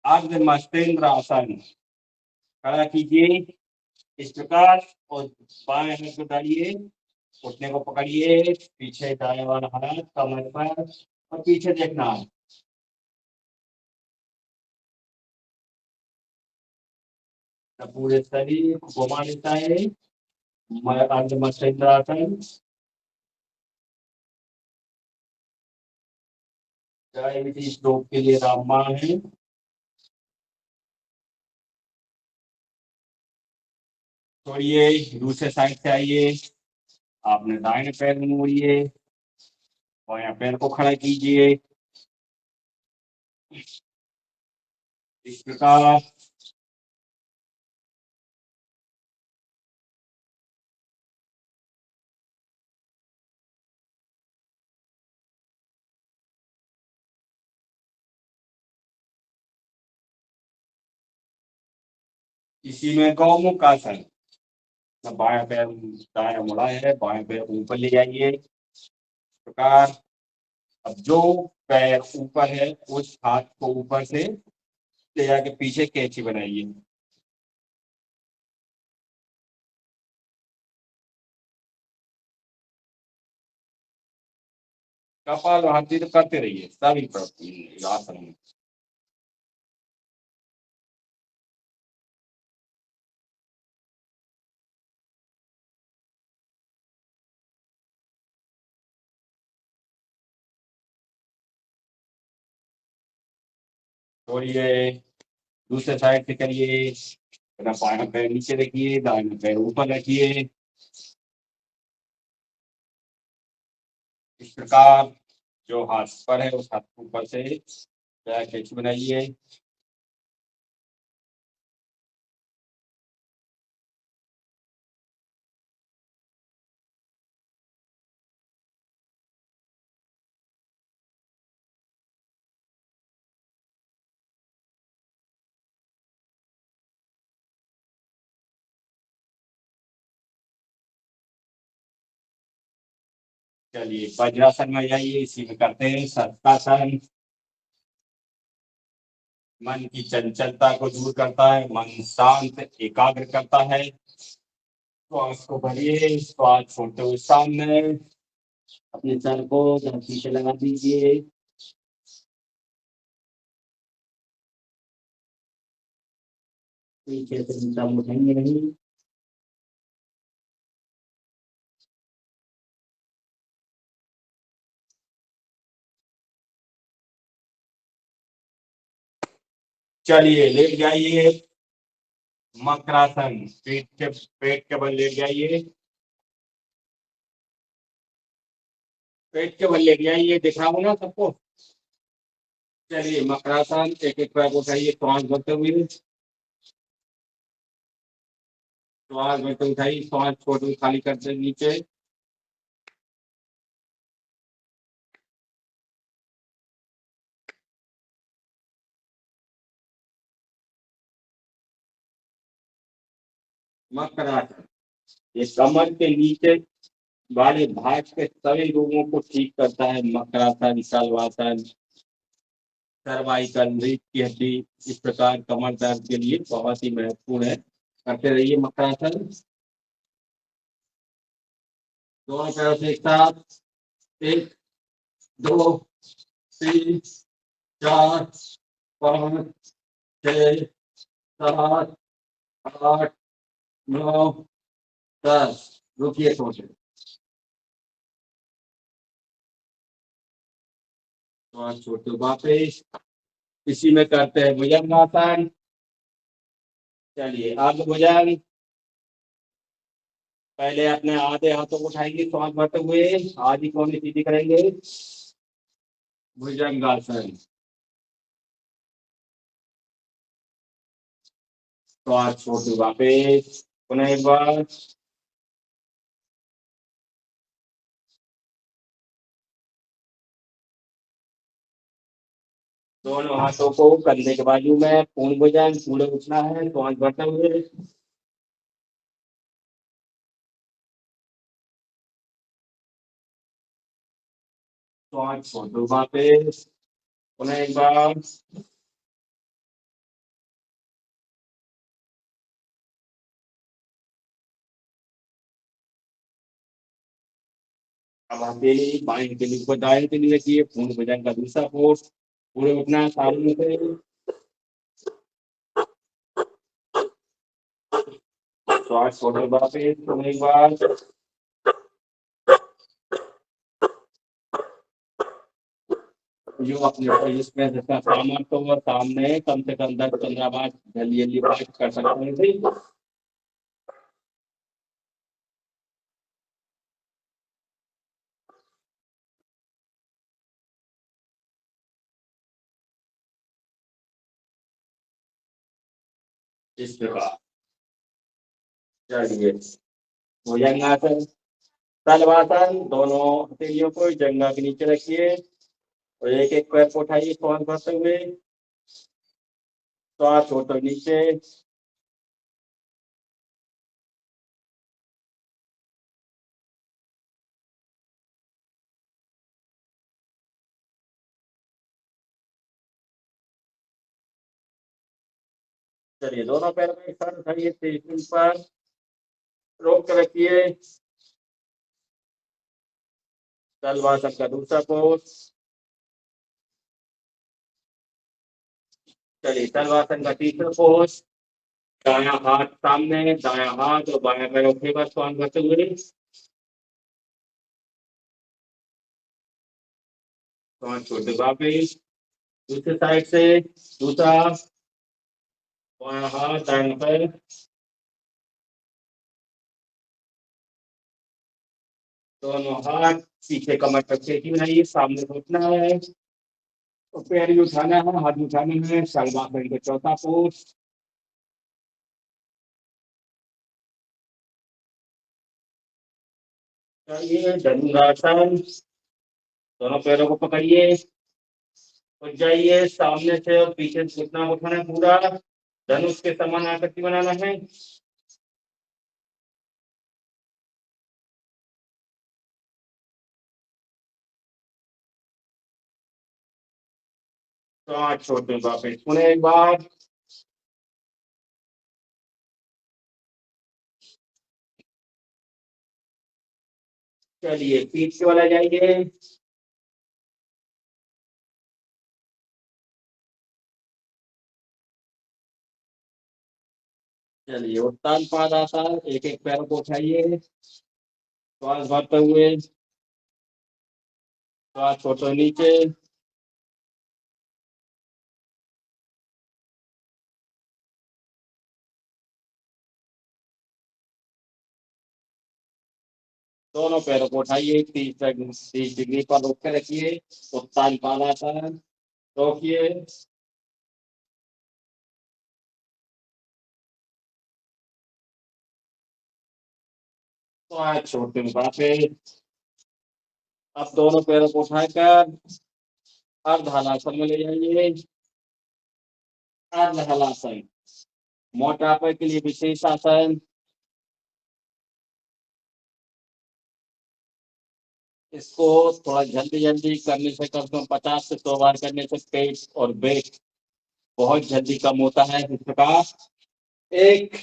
अर्ध मस्तेंद्र आसन, खड़ा कीजिए इस प्रकार और बाएं हाथ को डालिए, घुटने को पकड़िए, पीछे दाएं वाला हाथ कमर पर और पीछे देखना है। पूरे शरीर को घुमा लेता है अर्ध मस्तेंद्र आसन। डायबिटीज रोग के लिए रामबाण है। छोड़िए, दूसरे साइड से आइए, आपने दाहिने पैर में मोड़िए, बायां पैर को खड़ा कीजिए। इस प्रकार इसी में गौमुख आसन। बायां पैर दायां मुड़ा है, बायां पैर ऊपर ले जाइए। इस प्रकार अब जो पैर ऊपर है उस हाथ को ऊपर से ले जाके पीछे कैंची बनाइए। कपालभाति तो करते रहिए सभी आसन में। छोड़िए, दूसरे साइड से करिए। अपना बायां पैर नीचे रखिए, दाहिना पैर ऊपर रखिए। इस प्रकार जो हाथ पर है उस हाथ के ऊपर से कैंची बनाइए। चलिए वज्रासन में जाइए, इसी में करते हैं शस्त्रासन। मन की चंचलता को दूर करता है, मन शांत एकाग्र करता है। श्वास को भरिए, श्वास छोड़ते हुए सामने अपने सर को धरती से लगा दीजिए। पीछे से नीचा उठेंगे नहीं। चलिए लेट जाइए, मकरासन। पेट के बल लेट जाइए, पेट के बल लेट जाइए, दिख रहा हो ना सबको। चलिए मकरासन, एक एक पैर उठाइए, श्वास भरते हुए। श्वास भरते उठाइए, श्वास छोड़ खाली करते नीचे। मकरासन ये कमर के नीचे वाले भाग के सभी रोगों को ठीक करता है। मकरासन, शलवासन, सर्वाइकल, रीढ़ की हड्डी, इस प्रकार कमर दर्द के लिए बहुत ही महत्वपूर्ण है। करते रहिए मकरासन। दोनों पैरों से एक साथ, 1 2 3 4 5 6 7 8 9 10। रुकिए थोड़े, तो छोटे वापस इसी में करते हैं भुजंगासन। चलिए आगे भुजंग। पहले अपने आधे हाथों को उठाएंगे, श्वास भरते हुए आधी कोहनी सीधी करेंगे। भुजंगासन। श्वास छोड़ते वापस पुनः एक बार। दोनों हाथों को कंधे के बाजू में, पूर्ण भुजंग, पूरे उठना है, श्वास भरते हुए। श्वास छोड़ते वापस पुनः एक बार। अब हथेली बाएं हथेली को दाएं हथेली रखिए, पूर्ण भुजंग का दूसरा पोस्ट, पूरे उठना सामने से। श्वास छोड़ते वापस पुनः एक बार। जो अपने इसमें जितना सामर्थ्य हो सामने कम से कम 10-15 बार जल्दी जल्दी बात कर सकते हैं। इस प्रकार। चलिए, भुजंगासन, तलवासन, दोनों हथेलियों को जंघा के नीचे रखिए और एक एक पैर को उठाइए श्वास भरते हुए, श्वास छोड़ते नीचे। चलिए, दोनों पैर में एक साथ उठाइए, तेज पर रोक कर रखिए। तलवासन का दूसरा पोज। चलिए, तलवासन का तीसरा पोज। दायां हाथ सामने, दायां हाथ और बायां पैर उठे पर श्वास भरते हुए, श्वास छोड़ते वापिस। दूसरी साइड से दूसरा, बायां हाथ दायां पैर, दोनों हाथ पीछे कमर पर चेटी बनाइए, सामने सोचना है और पैर भी उठाना है, हाथ भी उठाने हैं। तलवासन का चौथा पोज। चलिए, धनुरासन, दोनों पैरों को पकड़िए और जाइए सामने से और पीछे से घुटना उठाना है पूरा, धनुष के समान आकृति बनाना है। तो आज छोटे वापिस पुनः एक बार। चलिए, पीठ से वाला जाइए। चलिए, उत्तान पादासन, एक एक पैर को उठाइए, श्वास भरते हुए, श्वास छोड़ते नीचे। दोनों पैरों को उठाइए, 30 डिग्री पर रोक के रखिए। उत्तान पादासन, रोकिए। तो आज छोटे वापिस। अब दोनों पैरों को उठाकर अर्ध हलासन में ले जाइए। अर्ध हलासन, मोटापे के लिए विशेष आसन। इसको थोड़ा जल्दी जल्दी करने से, कम से कम 50 से 100 बार करने से पेट और वेट बहुत जल्दी कम होता है। इस प्रकार 1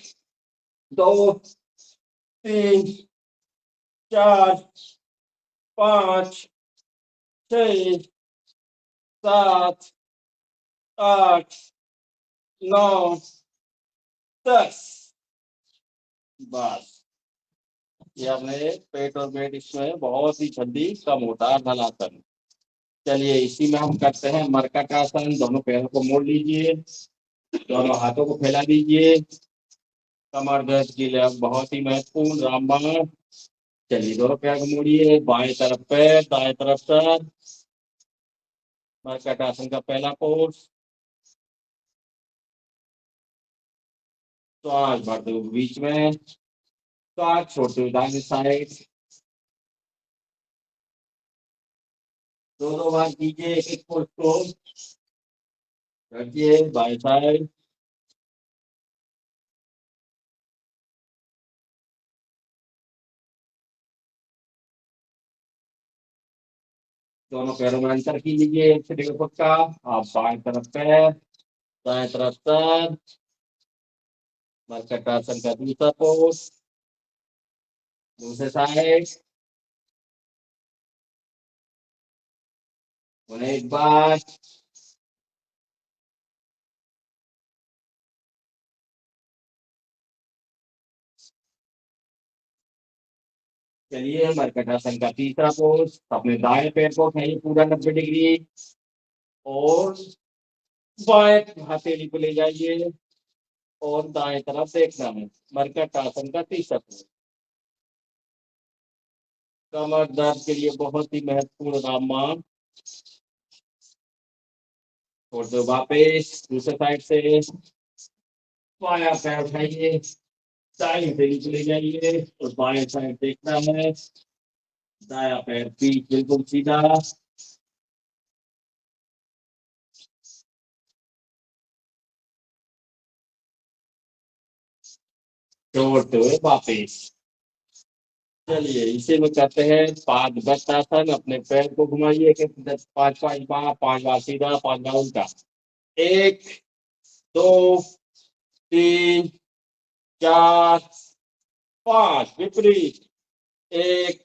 2 3 4 5 6 7 8 9 10। बस, ये अपने पेट और वेट इसमें बहुत ही जल्दी कम होता है हलासन। चलिए, इसी में हम करते हैं मरकट आसन। दोनों पैरों को मोड़ लीजिए, दोनों हाथों को फैला दीजिए। कमर दर्द के लिए बहुत ही महत्वपूर्ण रामबाण। चलिए, दोनों पैर को मोड़िए, बाएं तरफ पैर, दाएं तरफ सर। मरकट आसन का पहला पोज। श्वास भरते हुए बीच में, श्वास छोड़ते हुए दाहिनी साइड। दोनों बार कीजिए, एक एक पोज को रखिए, बाएं साइड। दोनों पैरों में अंतर कीजिए 1 से 1.5 फुट का। आप बाएं तरफ पैर, दाएं तरफ सर। मरकट आसन का दूसरा पोज, दूसरे साइड। उन्हें एक बार। चलिए, मरकट आसन का तीसरा पोज। अपने दाएं पैर को उठाइए पूरा 90 डिग्री और बाएं हथेली को ले जाइए और दाएं तरफ देखना है। मरकट आसन का तीसरा पोज। कमर दर्द के लिए बहुत ही महत्वपूर्ण रामबाण। और जो वापिस दूसरे साइड से बायां पैर उठाइए, दाएं पैर चले जाइए और बाएं साइड देखना है, दायां पैर पीठ बिल्कुल सीधा, जोड़ते हुए वापिस। चलिए इसे में कहते हैं पादगतासन। अपने पैर को घुमाइए कि 5 5 बार, 5 बार सीधा, 5 बार उल्टा। 1 2 3 4 5 विपरीत। 1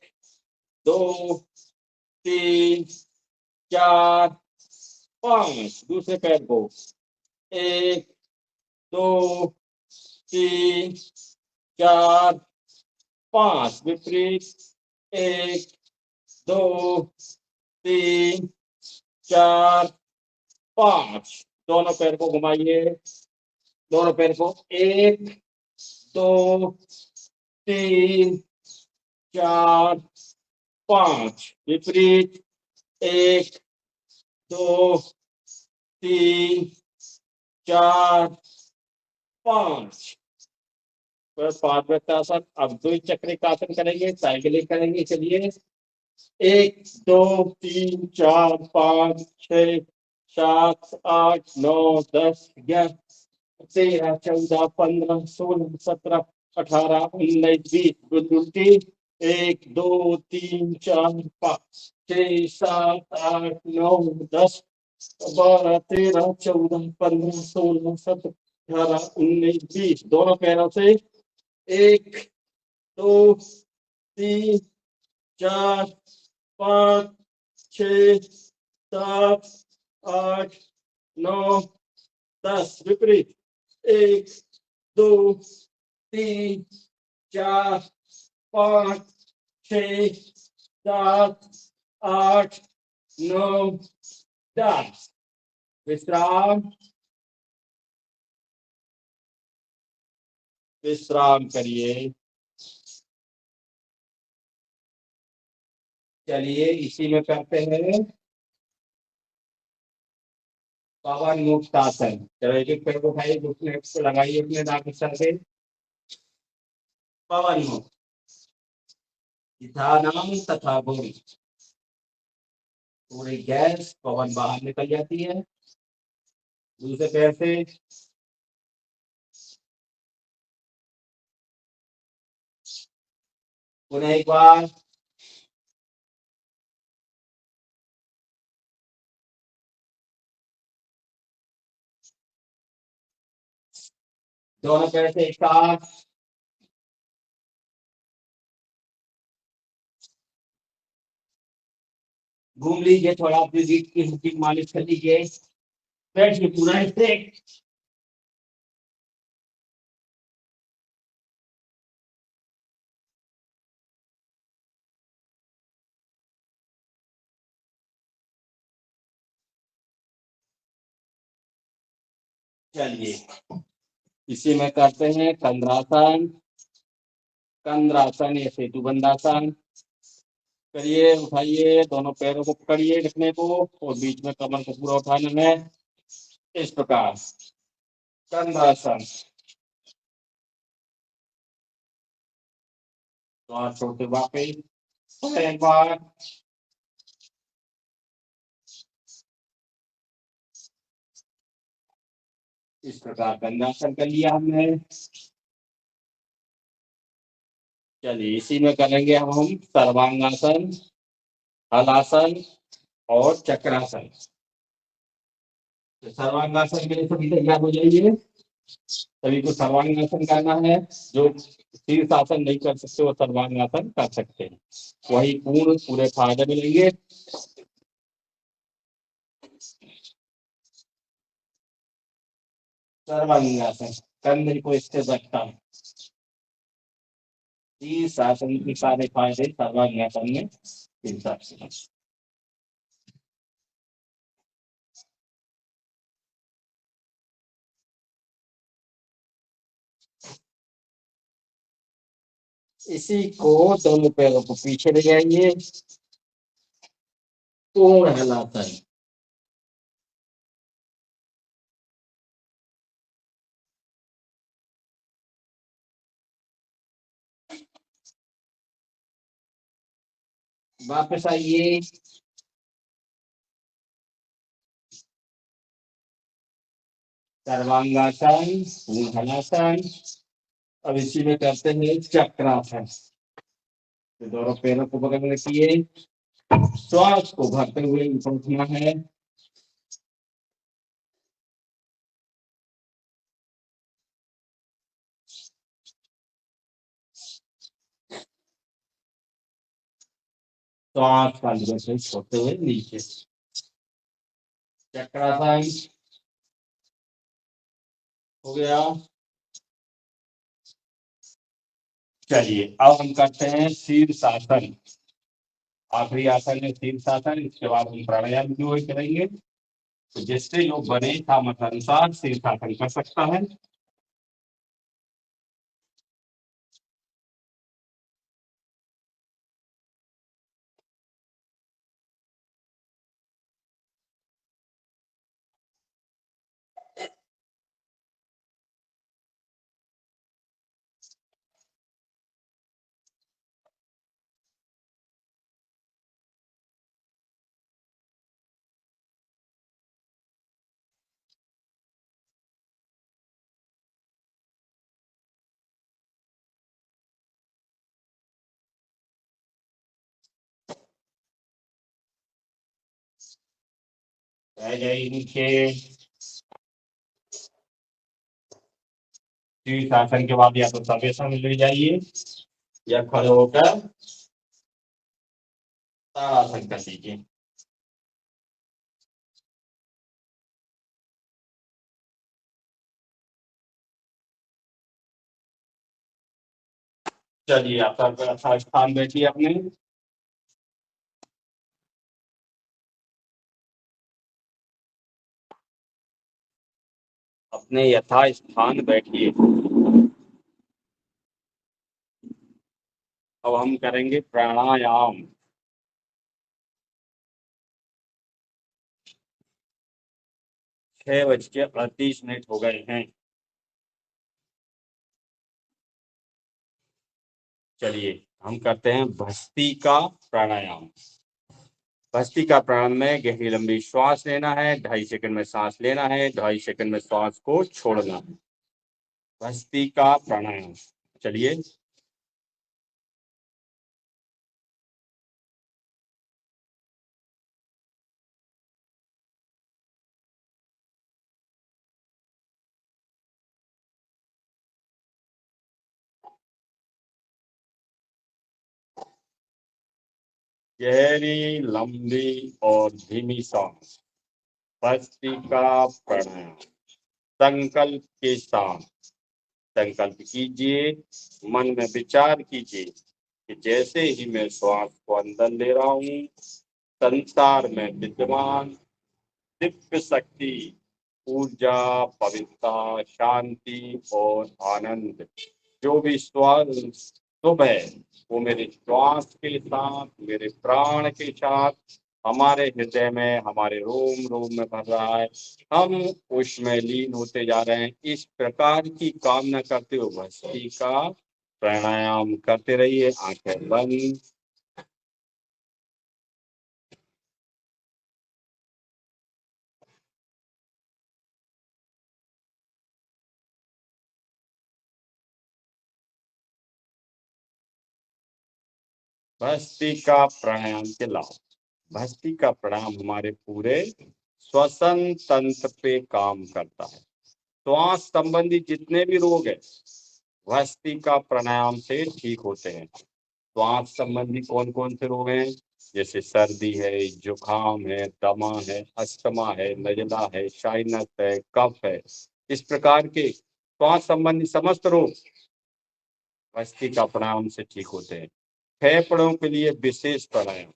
2 3 4 5 दूसरे पैर को। 1 2 3 4 5 विपरीत। 1 2 3 4 5 दोनों पैर को घुमाइए, दोनों पैर को। 1 2 3 4 5 विपरीत। 1 2 3 4 5 पादवृत्तासन। अब द्विचक्रिकासन करेंगे, साइकिलिंग करेंगे। चलिए 1 2 3 4 5 6 7 8 9 10 11 13 14 15 16 17 18 19 20 उल्टी। 1 2 3 4 5 6 7 8 9 10 12 13 14 15 16 17 18 19 20 दोनों पैरों से। 1 2 3 4 5 6 7 8 9 10 विपरीत। 1 2 3 4 5 6 7 8 9 10 विश्राम। विश्राम करिए। चलिए इसी में करते हैं पवन मुक्त आसन। चलो एक पैर को उठाइए, दूसरे को लगाइए अपने नाक सर पे। पवन मुक्त नाम तथा भूमि, पूरी गैस पवन बाहर निकल जाती है। दूसरे पैर से पुनः एक बार। दोनों पैर से एक साथ। घूम लीजिए, थोड़ा अपनी रीढ़ की हड्डी की मालिश कर लीजिए। बैठिए पूरा ऐसे। चलिए इसी में करते हैं कंद्रासन। कंद्रासन या सेतु बंधासन। करिए, उठाइए, दोनों पैरों को पकड़िए ढकने को और बीच में कमर को पूरा उठाना है इस प्रकार। कंद्रासन। तो हाथ छोड़ के वापस एक बार। इस प्रकार कंद्रासन कर लिया हमने। चलिए इसी में करेंगे अब हम सर्वांगासन, हलासन और चक्रासन। तो सर्वांगासन के लिए सभी तैयार हो जाइए। सभी को सर्वांगासन करना है। जो शीर्षासन नहीं कर सकते वो सर्वांगासन कर सकते हैं, वही पूरे फायदे मिलेंगे। सर्वांगासन कंधे को स्थिर रखता है। शीर्षासन के सारे फायदे सर्वांगासन में मिल सकते हैं। इसी को दोनों पैरों को पीछे ले जाएंगे। पूर्ण हलासन। वापस आइए। सर्वांगासन, भूधनासन। अब इसी में करते हैं चक्रासन। तो दोनों पैरों को बगल में रखिए, श्वास को भरते हुए ऊपर उठना है। श्वास का निरंतर छोड़ते हुए नीचे। चक्रासन हो गया। चलिए अब हम करते हैं शीर्षासन। आखिरी आसन है शीर्षासन। इसके बाद हम प्राणायाम जो करेंगे। तो जिससे जो बने सामर्थ्य अनुसार शीर्षासन कर सकता है। रह जाइए नीचे। शीर्षासन के बाद या तो सर्वेक्षण ले जाइए या खड़े होकर ताड़ासन कर लीजिए। चलिए आप सबका अच्छा स्थान बैठिए अपने। अपने यथा स्थान बैठिए। अब हम करेंगे प्राणायाम। 6:38 हो गए हैं। चलिए हम करते हैं भस्त्रिका प्राणायाम। भस्त्रिका प्राणायाम में गहरी लंबी श्वास लेना है, 2.5 सेकंड में सांस लेना है, 2.5 सेकंड में श्वास को छोड़ना है। भस्त्रिका प्राणायाम। चलिए गहरी लंबी और धीमी सांस। भस्त्रिका प्राणायाम। संकल्प के साथ संकल्प कीजिए, मन में विचार कीजिए कि जैसे ही मैं श्वास को अंदर ले रहा हूँ, संसार में विद्यमान दिव्य शक्ति, ऊर्जा, पवित्रता, शांति और आनंद, जो भी श्वास शुभ है, वो मेरे श्वास के साथ, मेरे प्राण के साथ हमारे हृदय में, हमारे रोम रोम में भर रहा है। हम उसमें लीन होते जा रहे हैं। इस प्रकार की कामना करते हुए भस्त्रिका प्राणायाम करते रहिए। आंखें बंद। भस्त्रिका प्राणायाम के लाभ। भस्त्रिका प्राणायाम हमारे पूरे श्वसन तंत्र पे काम करता है। श्वास संबंधी जितने भी रोग है, भस्त्रिका प्राणायाम से ठीक होते हैं। श्वास संबंधी कौन कौन से रोग हैं? जैसे सर्दी है, जुकाम है, दमा है, अस्थमा है, नजला है, साइनस है, कफ है। इस प्रकार के श्वास संबंधी समस्त रोग भस्त्रिका प्राणायाम से ठीक होते हैं। फेफड़ों के लिए विशेष प्राणायाम।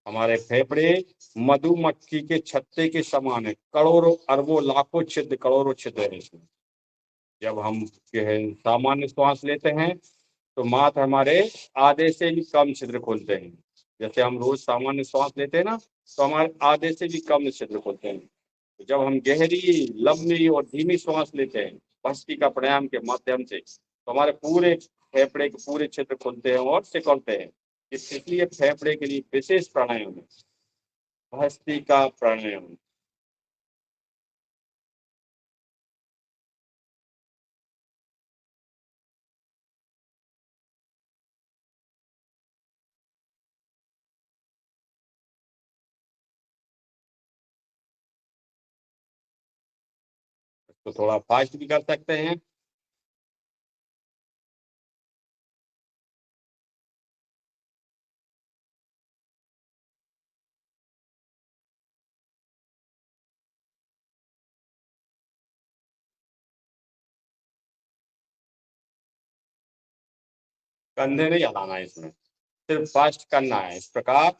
हमारे फेफड़े मधुमक्खी के छत्ते के समान है। करोड़ों अरबों लाखों छिद्र, करोड़ों छिद्र है इसमें। जब हम सामान्य श्वास लेते हैं तो मात्र हमारे आधे से भी कम छिद्र खोलते हैं। जैसे हम रोज सामान्य श्वास लेते हैं ना, तो हमारे आधे से भी कम छिद्र खोलते हैं। तो जब हम गहरी, लंबी और धीमी श्वास लेते हैं भस्त्रिका प्राणायाम के माध्यम से, तो हमारे पूरे फेफड़े के पूरे छिद्र खुलते हैं और सिकुड़ते हैं। इसलिए फेफड़े के लिए विशेष प्राणायाम है, भस्त्रिका प्राणायाम। तो थोड़ा फास्ट भी कर सकते हैं। कंधे नहीं हिलाना है, इसमें सिर्फ फास्ट करना है इस प्रकार।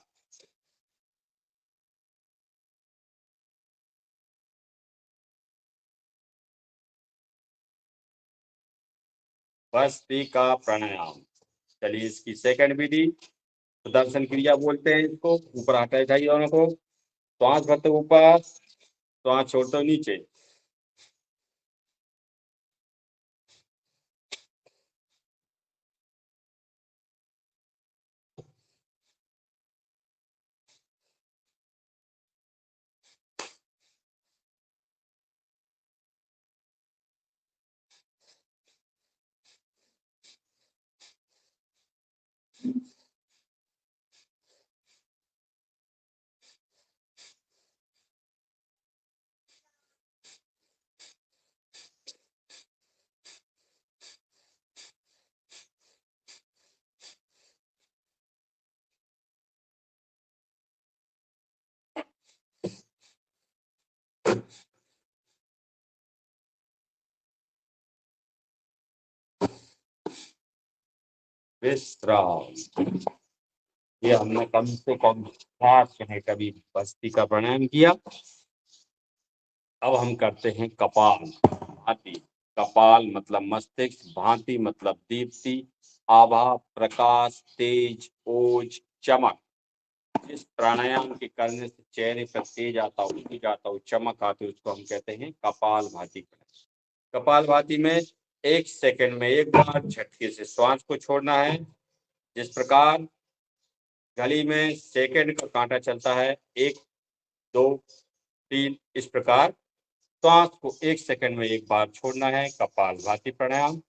भस्त्रिका प्राणायाम। चलिए इसकी सेकंड विधि सुदर्शन क्रिया बोलते हैं इसको। ऊपर हटा जाइए दोनों को, श्वास भरते ऊपर, श्वास छोड़ते नीचे। विश्राम। ये हमने कम से कम 7 मिनट कभी भस्त्रिका प्राणायाम किया। अब हम करते हैं कपाल भाती। कपाल मतलब मस्तिष्क, भांति मतलब दीप्ति, आभा, प्रकाश, तेज, ओज, चमक। इस प्राणायाम के करने से चेहरे पर तेज आता हो, तेज आता हो, चमक आती हो, उसको हम कहते हैं कपाल भाती। कपाल भाती में 1 सेकंड में एक बार झटके से श्वास को छोड़ना है। जिस प्रकार गली में सेकंड का कांटा चलता है, 1 2 3, इस प्रकार श्वास को 1 सेकंड में एक बार छोड़ना है। कपाल भाती प्राणायाम।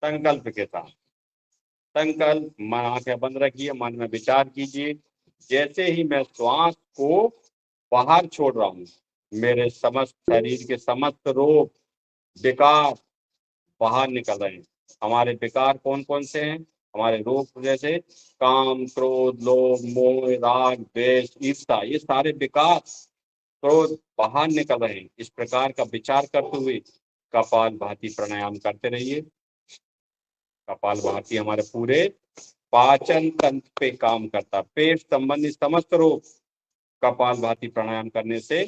संकल्प के साथ, संकल्प, मन आंखें बंद रखिए, मन में विचार कीजिए, जैसे ही मैं श्वास को बाहर छोड़ रहा हूँ, मेरे समस्त शरीर के समस्त रोग विकार बाहर निकल रहे हैं। हमारे विकार कौन कौन से हैं? हमारे रोग जैसे काम, क्रोध, लोभ, मोह, राग, द्वेष, ईर्ष्या, ये सारे विकार, क्रोध बाहर निकल रहे हैं। इस प्रकार का विचार करते हुए कपाल भाती प्राणायाम करते रहिए। कपाल भाती हमारे पूरे पाचन तंत्र पे काम करता है। पेट संबंधी समस्त रोग कपाल भाती प्राणायाम करने से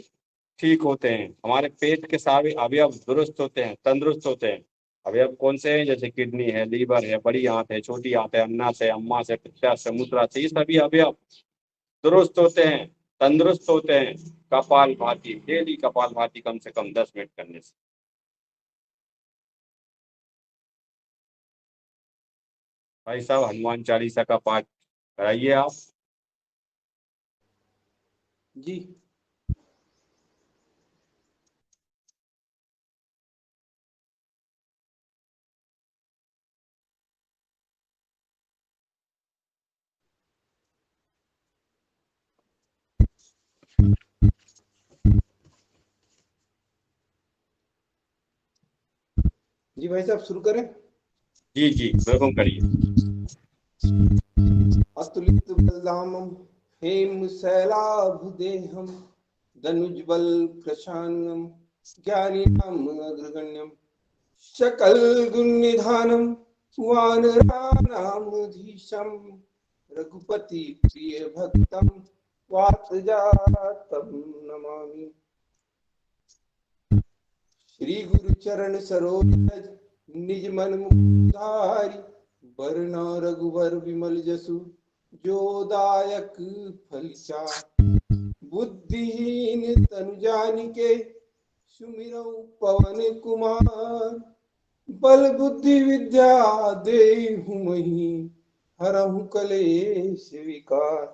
ठीक होते हैं। हमारे पेट के सारे अवयव दुरुस्त होते हैं, तंदुरुस्त होते हैं। अवयव कौन से हैं? जैसे किडनी है, लीवर है, बड़ी आंत है, छोटी आंत है, अन्ना से, अम्मा से, पित्ता से, मूत्रा से, ये सभी अवयव दुरुस्त होते हैं, तंदुरुस्त होते हैं कपाल भाती, डेली कपाल भाती कम से कम 10 मिनट करने से। भाई साहब हनुमान चालीसा का पाठ कराइए आप। जी। जी भाई साहब शुरू करें? जी जी बिल्कुल करिए। अतुलित बलधामं हेमशैलाभदेहं धनुज्बल कृशानं ज्ञानिनाम् अग्रगण्यं शकलगुणनिधानं वानराणामधीशं रघुपति प्रिय भक्तं वातजातं नमामि। श्री गुरु चरण सरोज निज मन मुरारी, वरना रघुवर विमल जसु जो दायक फल चारि। बुद्धिहीन तनु जानिके सुमिरौ पवन कुमार। बल बुद्धि विद्या देहु मही हरहु कलेश विकार।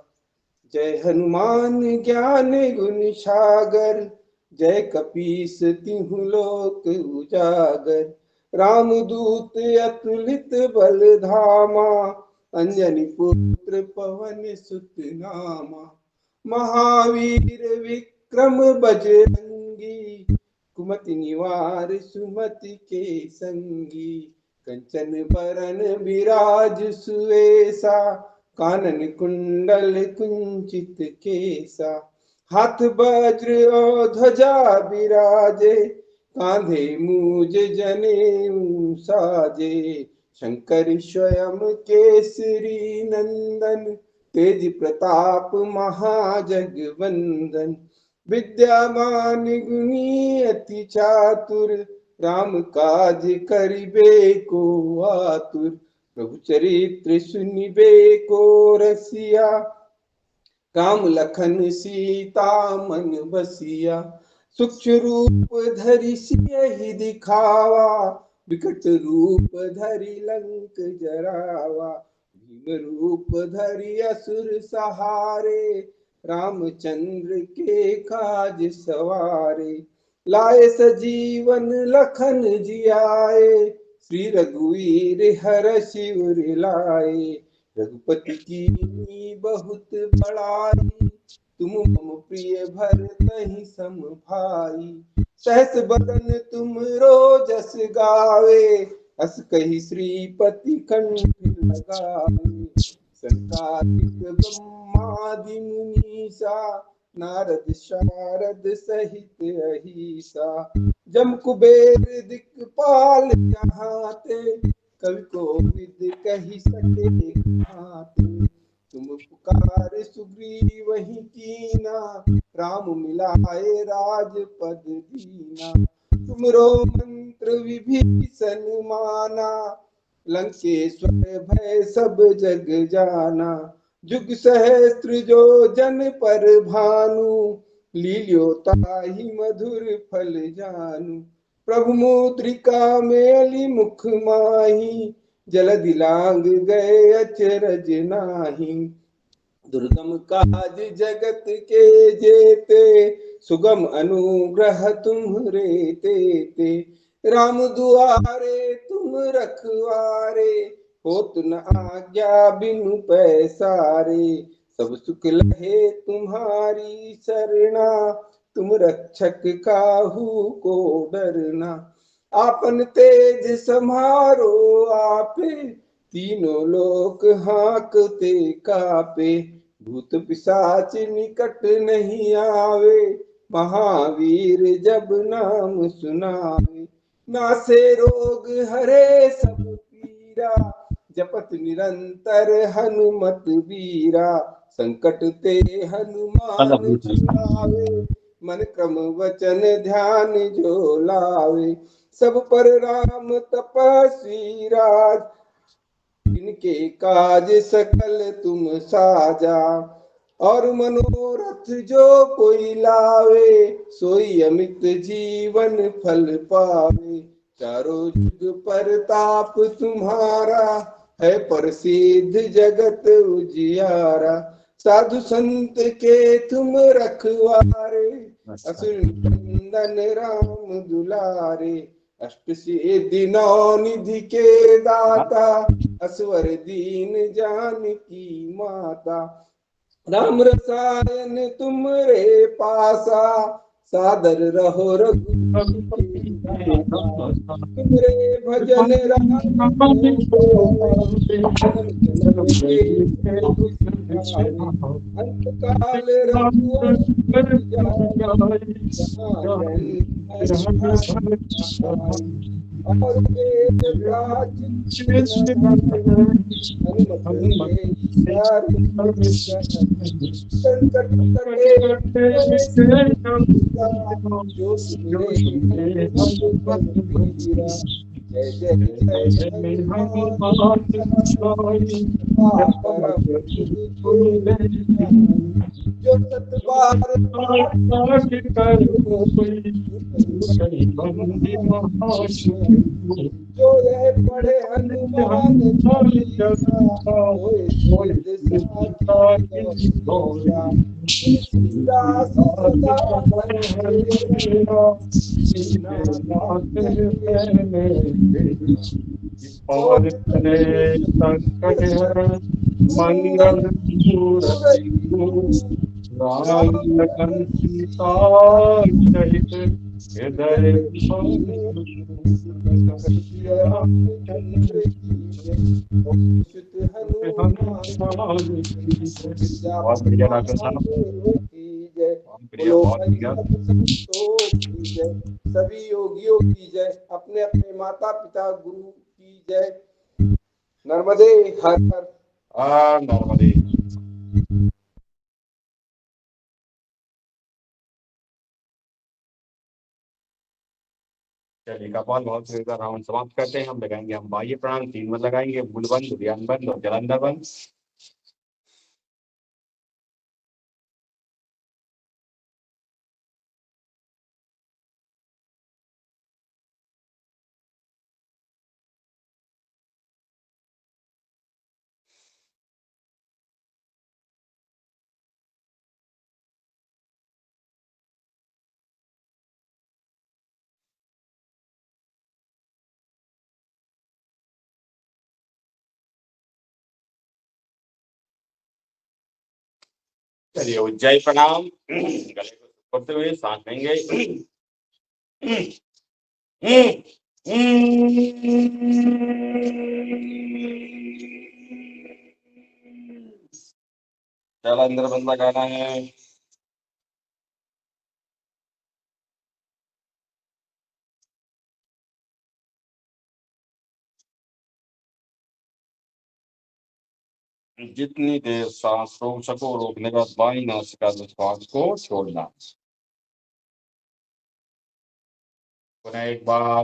जय हनुमान ज्ञान गुण सागर जय कपीस तिहु लोक उजागर। रामदूत अतुलित बल धामा अंजनी पुत्र पवन सुत नामा। महावीर विक्रम बजरंगी कुमति निवार सुमति के संगी। कंचन बरन विराज सुवेसा कानन कुंडल कुंचित केसा। हाथ वज्र और ध्वजा विराजे कांधे मूज जनेऊ साजे। शंकर स्वयं केसरी नंदन तेज प्रताप महाजगवंदन। विद्यामान गुणी अति चातुर राम काज करिबे को आतुर। प्रभु चरित्र सुनिबे को रसिया राम लखन सीता मन बसिया। सूक्ष्म रूप धरि सियहि दिखावा विकट रूप धरि लंक जरावा। भीम रूप धरि असुर सहारे रामचंद्र के काज सवारे। लाए सजीवन लखन जियाए श्री रघुवीर हरषि उर लाए। रघुपति की बहुत बड़ाई तुम मम प्रिय भरतहि सम भाई। सहस बदन तुम रोजस गावे अस कहि श्रीपति कंठ लगावे। संकादिक ब्रह्मादि मुनीसा नारद शारद सहित अहिसा। जम कुबेर दिक्पाल जहाते कवि कोविद कहि सके कहाते। तुम पुकार सुग्रीवहि कीना राम मिलाए राजपद दीना। तुमरो मंत्र विभीषण माना लंकेश्वर भय सब जग जाना। जुग सहस्त्र जो जन पर भानु लील्यो ताहि मधुर फल जानु। प्रभु मुद्रिका मेली मुख माही जलधि लांग गए अचरज नाही। दुर्गम काज जगत के जेते सुगम अनुग्रह तुम्हरे तेते। राम दुआरे तुम रखवारे होत न आज्ञा बिनु पैसारे। सब सुख लहे तुम्हारी सरना तुम रक्षक काहू को डरना। आपन तेज समारो आपे तीनों लोक हांकते कापे। भूत पिशाच निकट नहीं आवे महावीर जब नाम सुनावे। नासे रोग हरे सब पीरा जपत निरंतर हनुमत बीरा। संकट ते हनुमान छुड़ावे मन क्रम वचन ध्यान जो लावे। सब पर राम तपस्वी राज इनके काज सकल तुम साजा। और मनोरथ जो कोई लावे सोई अमित जीवन फल पावे। चारों युग परताप तुम्हारा है प्रसिद्ध जगत उजियारा। साधु संत के तुम रखवारे असुर नंदन राम दुलारे। अष्ट सिद्धि नौ निधि के दाता असवर दीन जानकी माता। राम रसायन तुमरे पासा सादर रहो रघुपति तुमरे भजन राम अंत काल और वेद प्राचीन संकट कटे जो जय जय जय हनुमान। जो सत बार पाठ जो यह पढ़े हनुमान चालीसा होए सिद्ध साखी गौरीसा तुलसीदास सदा तेरा नाथ और संकट है मंगल मूर्ति राम लखन सीता सहित हृदय रामचंद्र की जय हनुमान बहुत बढ़िया डॉक्टर साहब, की जय बहुत बढ़िया, बोलो बहुत भाई बढ़िया। सब संतों की जय सभी योगियों की जय अपने अपने माता पिता गुरु की जय नर्मदे हर हर नर्मदे। चलिए कपाल भाती का राउंड समाप्त करते हैं। हम लगाएंगे हम बाह्य प्राणायाम 3 बार लगाएंगे, मूल बंद, उद्यान बंद और जलंधर बंद। चलिए उज्जय प्रणाम। गले को करते हुए सांस लेंगे। जलंधर बंद लगाना है। जितनी देर सांस रोक सको रोकने का, बाई नासिका से श्वास को छोड़ना। पुनः एक बार।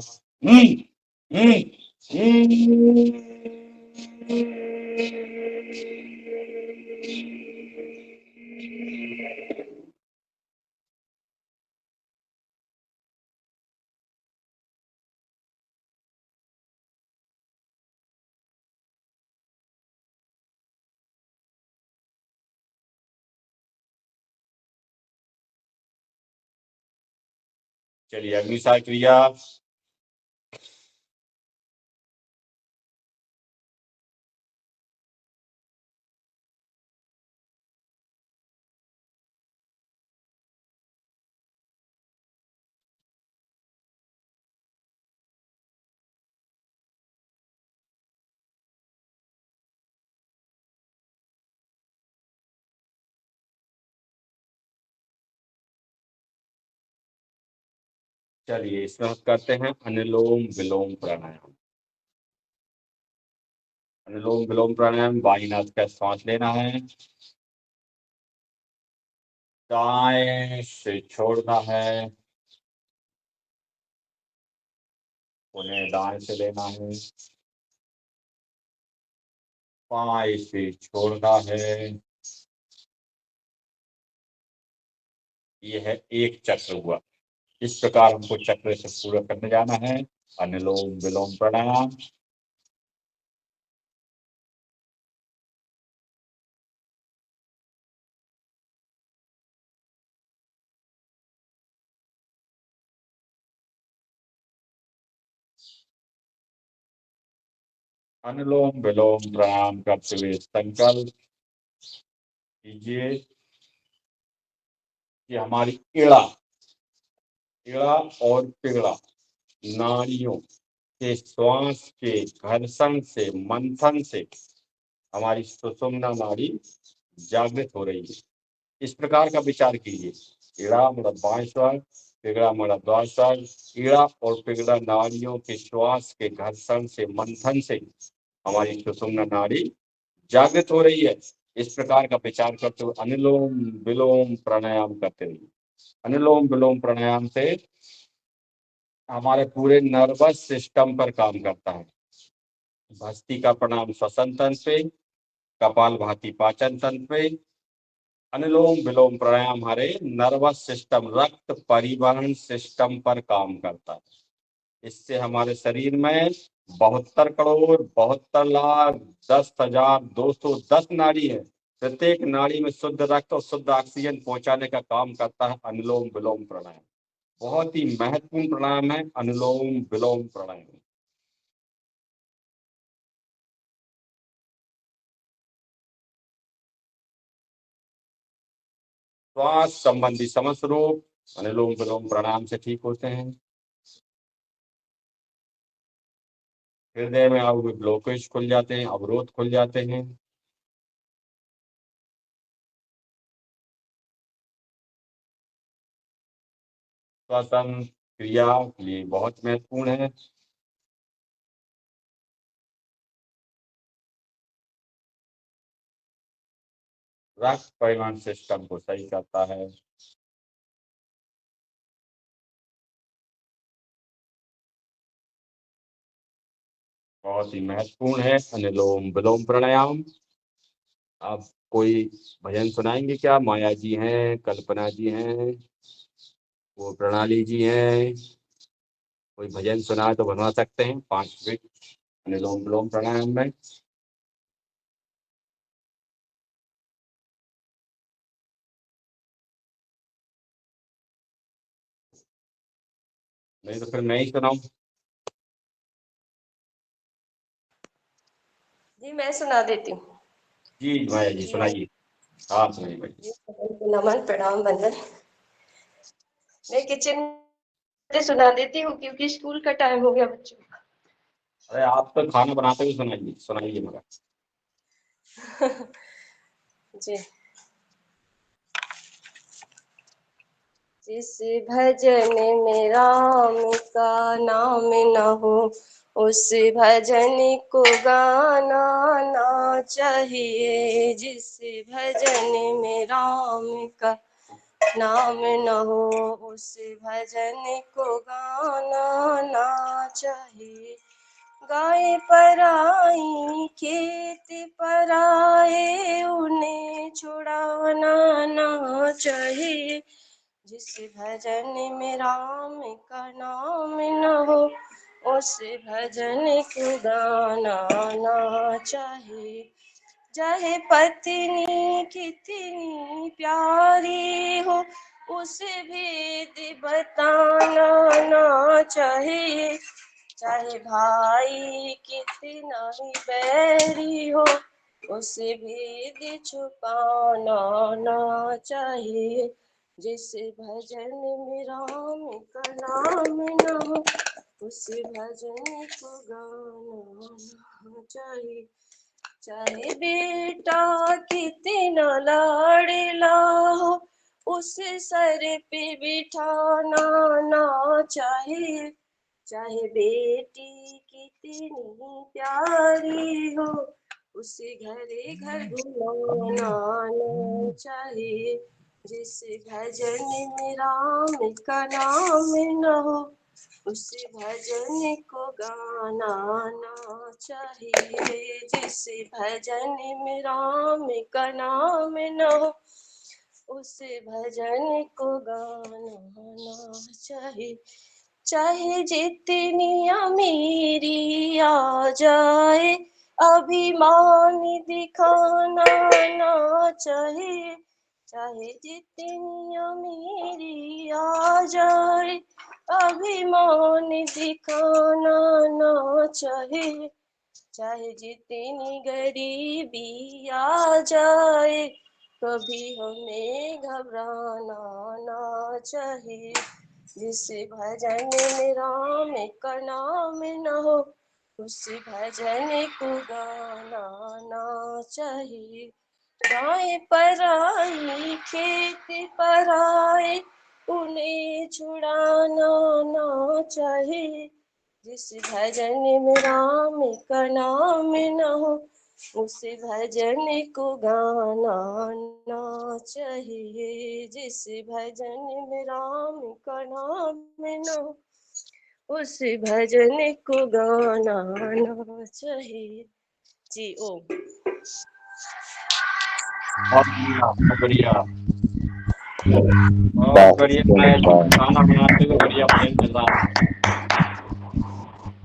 चलिए अग्नि साय क्रिया। चलिए इसमें हम करते हैं अनुलोम विलोम प्राणायाम। अनुलोम विलोम प्राणायाम, बाई नाक का सांस लेना है, दाएं से छोड़ना है, उन्हें दाएं से लेना है, बाएं से छोड़ना है। यह है एक चक्र हुआ। इस प्रकार हमको चक्र से पूरा करने जाना है अनुलोम विलोम प्राणायाम। अनुलोम विलोम प्राणायाम करते हुए संकल्प कीजिए कि हमारी इड़ा और पिगड़ा नाड़ियों के श्वास के घर्षण से, मंथन से हमारी सुषुम्ना नाड़ी जागृत हो रही है। इस प्रकार का विचार कीजिए। इड़ा मतलब बाएं श्वास, पिगड़ा मतलब दाएं श्वास। इड़ा और पिगड़ा नाड़ियों के श्वास के घर्षण से, मंथन से हमारी सुषुम्ना नाड़ी जागृत हो रही है। इस प्रकार का विचार करते हुए अनुलोम विलोम प्राणायाम करते रहिए। अनुलोम विलोम प्राणायाम से हमारे पूरे नर्वस सिस्टम पर काम करता है। भस्त्रिका प्रणाम श्वसन तंत्र पे, कपाल भाती पाचन तंत्र पे, अनुलोम विलोम प्राणायाम हमारे नर्वस सिस्टम, रक्त परिवहन सिस्टम पर काम करता है। इससे हमारे शरीर में 72 करोड़ 72 लाख 10,210 नाड़ी है। प्रत्येक नाड़ी में शुद्ध रक्त और शुद्ध ऑक्सीजन पहुंचाने का काम करता है अनुलोम विलोम प्राणायाम। बहुत ही महत्वपूर्ण प्राणायाम है अनुलोम विलोम प्राणायाम। श्वास संबंधी समस्त रोग अनुलोम विलोम प्राणायाम से ठीक होते हैं। हृदय में अब ब्लॉकेज खुल जाते हैं, अवरोध खुल जाते हैं। श्वसन क्रिया के लिए बहुत महत्वपूर्ण है। रक्त परिवहन सिस्टम को सही करता है। बहुत ही महत्वपूर्ण है अनुलोम विलोम प्राणायाम। आप कोई भजन सुनाएंगे क्या? माया जी हैं, कल्पना जी हैं, वो प्रणाली जी हैं, कोई भजन सुनाए तो बनवा सकते हैं 5 मिनट अनुलोम विलोम प्राणायाम में। नहीं तो फिर मैं ही सुनाऊं। जी मैं सुना देती हूँ। जी माया जी सुनाइए। आप सुनाइए भाई। नमन प्रणाम वंदन। मैं किचन में सुना देती हूँ क्योंकि स्कूल का टाइम हो गया बच्चों का। अरे आप तो खाना बनाते हुए सुनाइए, सुनाइए मगर। जी। जिस भजन में राम का नाम न हो उस भजन को गाना ना चाहिए। जिस भजन में राम का नाम न हो उस भजन को गाना ना चाहिए। गाय पराई खेत पराए उन्हें छुड़ाना ना चाहिए। जिस भजन में राम का नाम न हो उस भजन को गाना ना चाहिए। चाहे पत्नी कितनी प्यारी हो उसे भेद बताना ना चाहिए। चाहे भाई कितना ही बैरी हो उसे भेद छुपाना ना चाहिए। जिस भजन में राम का नाम न हो उस भजन को गाना ना चाहिए। चाहे बेटा कितना लाडला हो उसे सर पे बिठाना ना चाहिए। चाहे बेटी कितनी प्यारी हो उसे घरे घर घुमाना ना चाहिए। जिस भजन में राम का नाम न हो उस भजन को गाना ना चाहिए। जिस भजन में राम का नाम न हो उस भजन को गाना ना चाहिए। चाहे जितनी अमीरी आ जाए अभिमान दिखाना ना चाहिए। चाहे जितनी अमीरी आ जाए अभिमान दिखाना ना चाहिए। चाहे जितनी गरीबी आ जाए कभी हमें घबराना ना चाहिए। जिस भजन में राम का नाम न हो उस भजन को गाना ना चाहिए। गाय पराई खेत पराए उन्हें छुड़ाना ना चाहिए। जिस भजन में राम का नाम न हो उस भजन को गाना ना चाहिए। जिस भजन में राम का नाम न हो उस भजन को गाना ना चाहिए। जी ओम। बहुत बढ़िया। बहुत बढ़िया मैं खाना बनाते हुए बढ़िया भजन चल रहा है।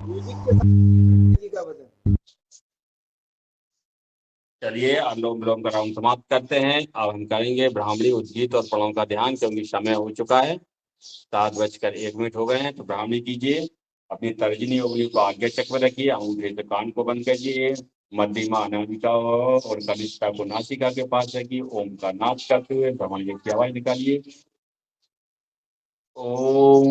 म्यूजिक के साथ जी का भजन। चलिए अनुलोम विलोम का राउंड समाप्त करते हैं। अब हम करेंगे ब्राह्मणी उद्गीत और पड़ों का ध्यान, क्योंकि समय हो चुका है, 7:01 हो गए हैं। तो ब्राह्मणी कीजिए, अपनी तर्जनी उंगली को आगे चक्र में रखिए, अंगूठे से कान को बंद करिए, मध्यमा अनामिका और कनिष्ठा को नासिका के पास रखिए, ओम का नाद करते हुए ब्राह्मणी की आवाज निकालिए। ओम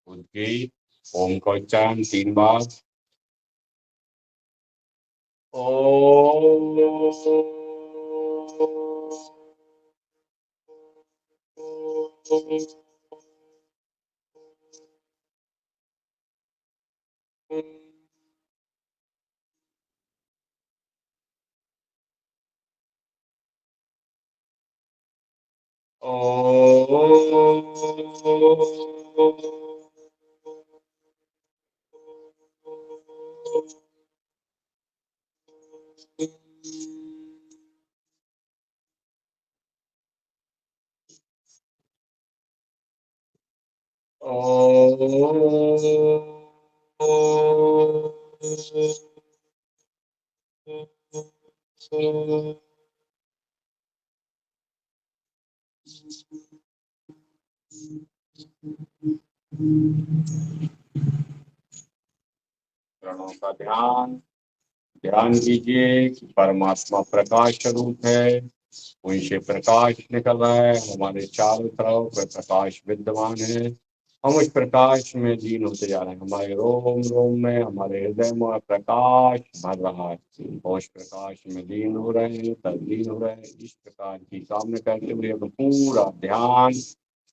उद्गीत। ओम का उच्चारण 3 बार। प्रणव का ध्यान। ध्यान कीजिए कि परमात्मा प्रकाश स्वरूप है, उनसे प्रकाश निकल रहा है, हमारे चारों तरफ प्रकाश विद्यमान है। हम उस प्रकाश में लीन होते जा रहे हैं, हमारे रोम रोम में, हमारे हृदय में प्रकाश भर रहा है, और उस प्रकाश में लीन हो रहे हैं, तल्लीन हो रहे हैं। इस प्रकार की कामना करते हुए अपना पूरा ध्यान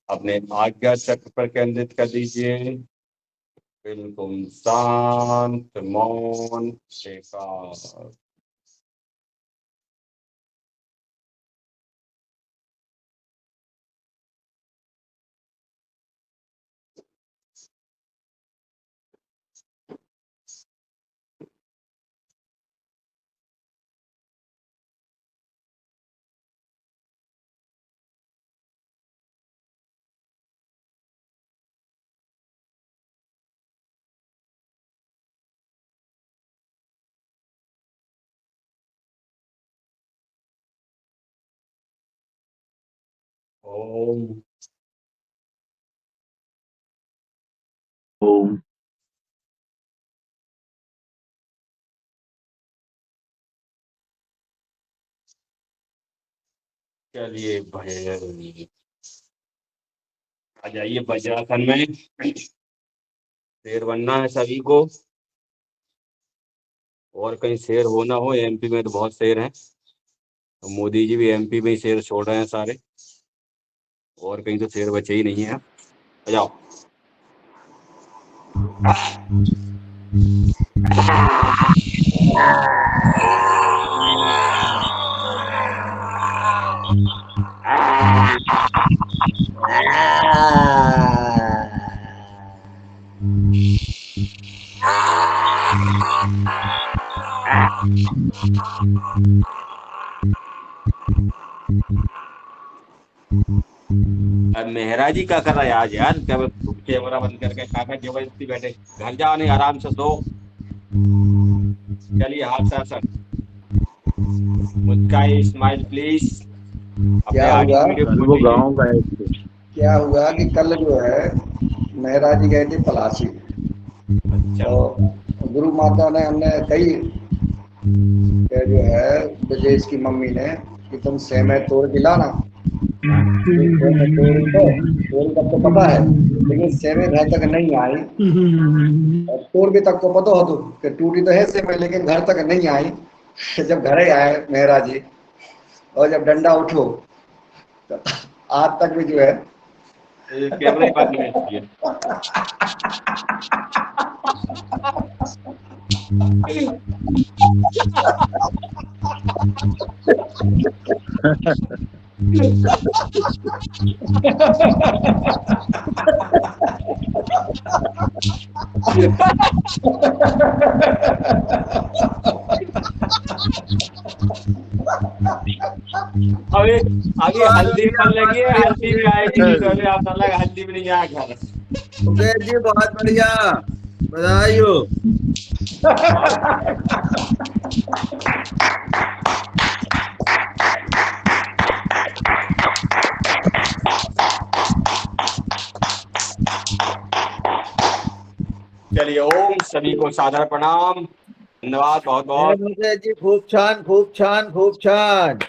अपने आज्ञा चक्र पर केंद्रित कर दीजिए। बिल्कुल शांत मौन एकाग्र। ओम। ओम। चलिए भैया आ जाइए वज्रासन में। शेर बनना है सभी को, और कहीं शेर हो ना हो। एमपी में तो बहुत शेर हैं, तो मोदी जी भी एमपी में ही शेर छोड़ रहे हैं सारे, और कहीं तो शेर बचे ही नहीं है। आ जाओ। अब मेहरा जी क्या कर रहा है आज यार, क्या कैमरा बंद करके काका जबरदस्ती बैठे। घर जाओ, नहीं आराम से सो। चलिए हाथ से आसन, मुस्काई स्माइल प्लीज। अपने क्या आगे हुआ? वीडियो कल को वो देखिए। गाँव गए थे। क्या हुआ कि कल जो है मेहरा जी गए थे पलासी, अच्छा तो गुरु माता ने हमने कही कि जो है ब्रजेश की मम्मी ने कि तुम सेमे तोड़ के लाना। तो सेमे तोड़ी तक तो पता है, लेकिन सेमे घर तक नहीं आई। और तोड़ भी तक को पता हो तो कि टूटी तो है सेमे, लेकिन घर तक नहीं आई। जब घरे आए मेहरा जी और जब डंडा उठो तो आज तक भी जो है ये कैमरे पर नहीं चाहिए। अभी अभी हल्दी पर लगी है, हल्दी भी आएगी नहीं तो अभी आप अलग हल्दी भी नहीं आया घर। मुकेश जी बहुत बढ़िया, बधाई हो। चलिए ओम सभी को सादर प्रणाम, धन्यवाद बहुत बहुत। मुकेश जी खूब छान खूब छान खूब छान।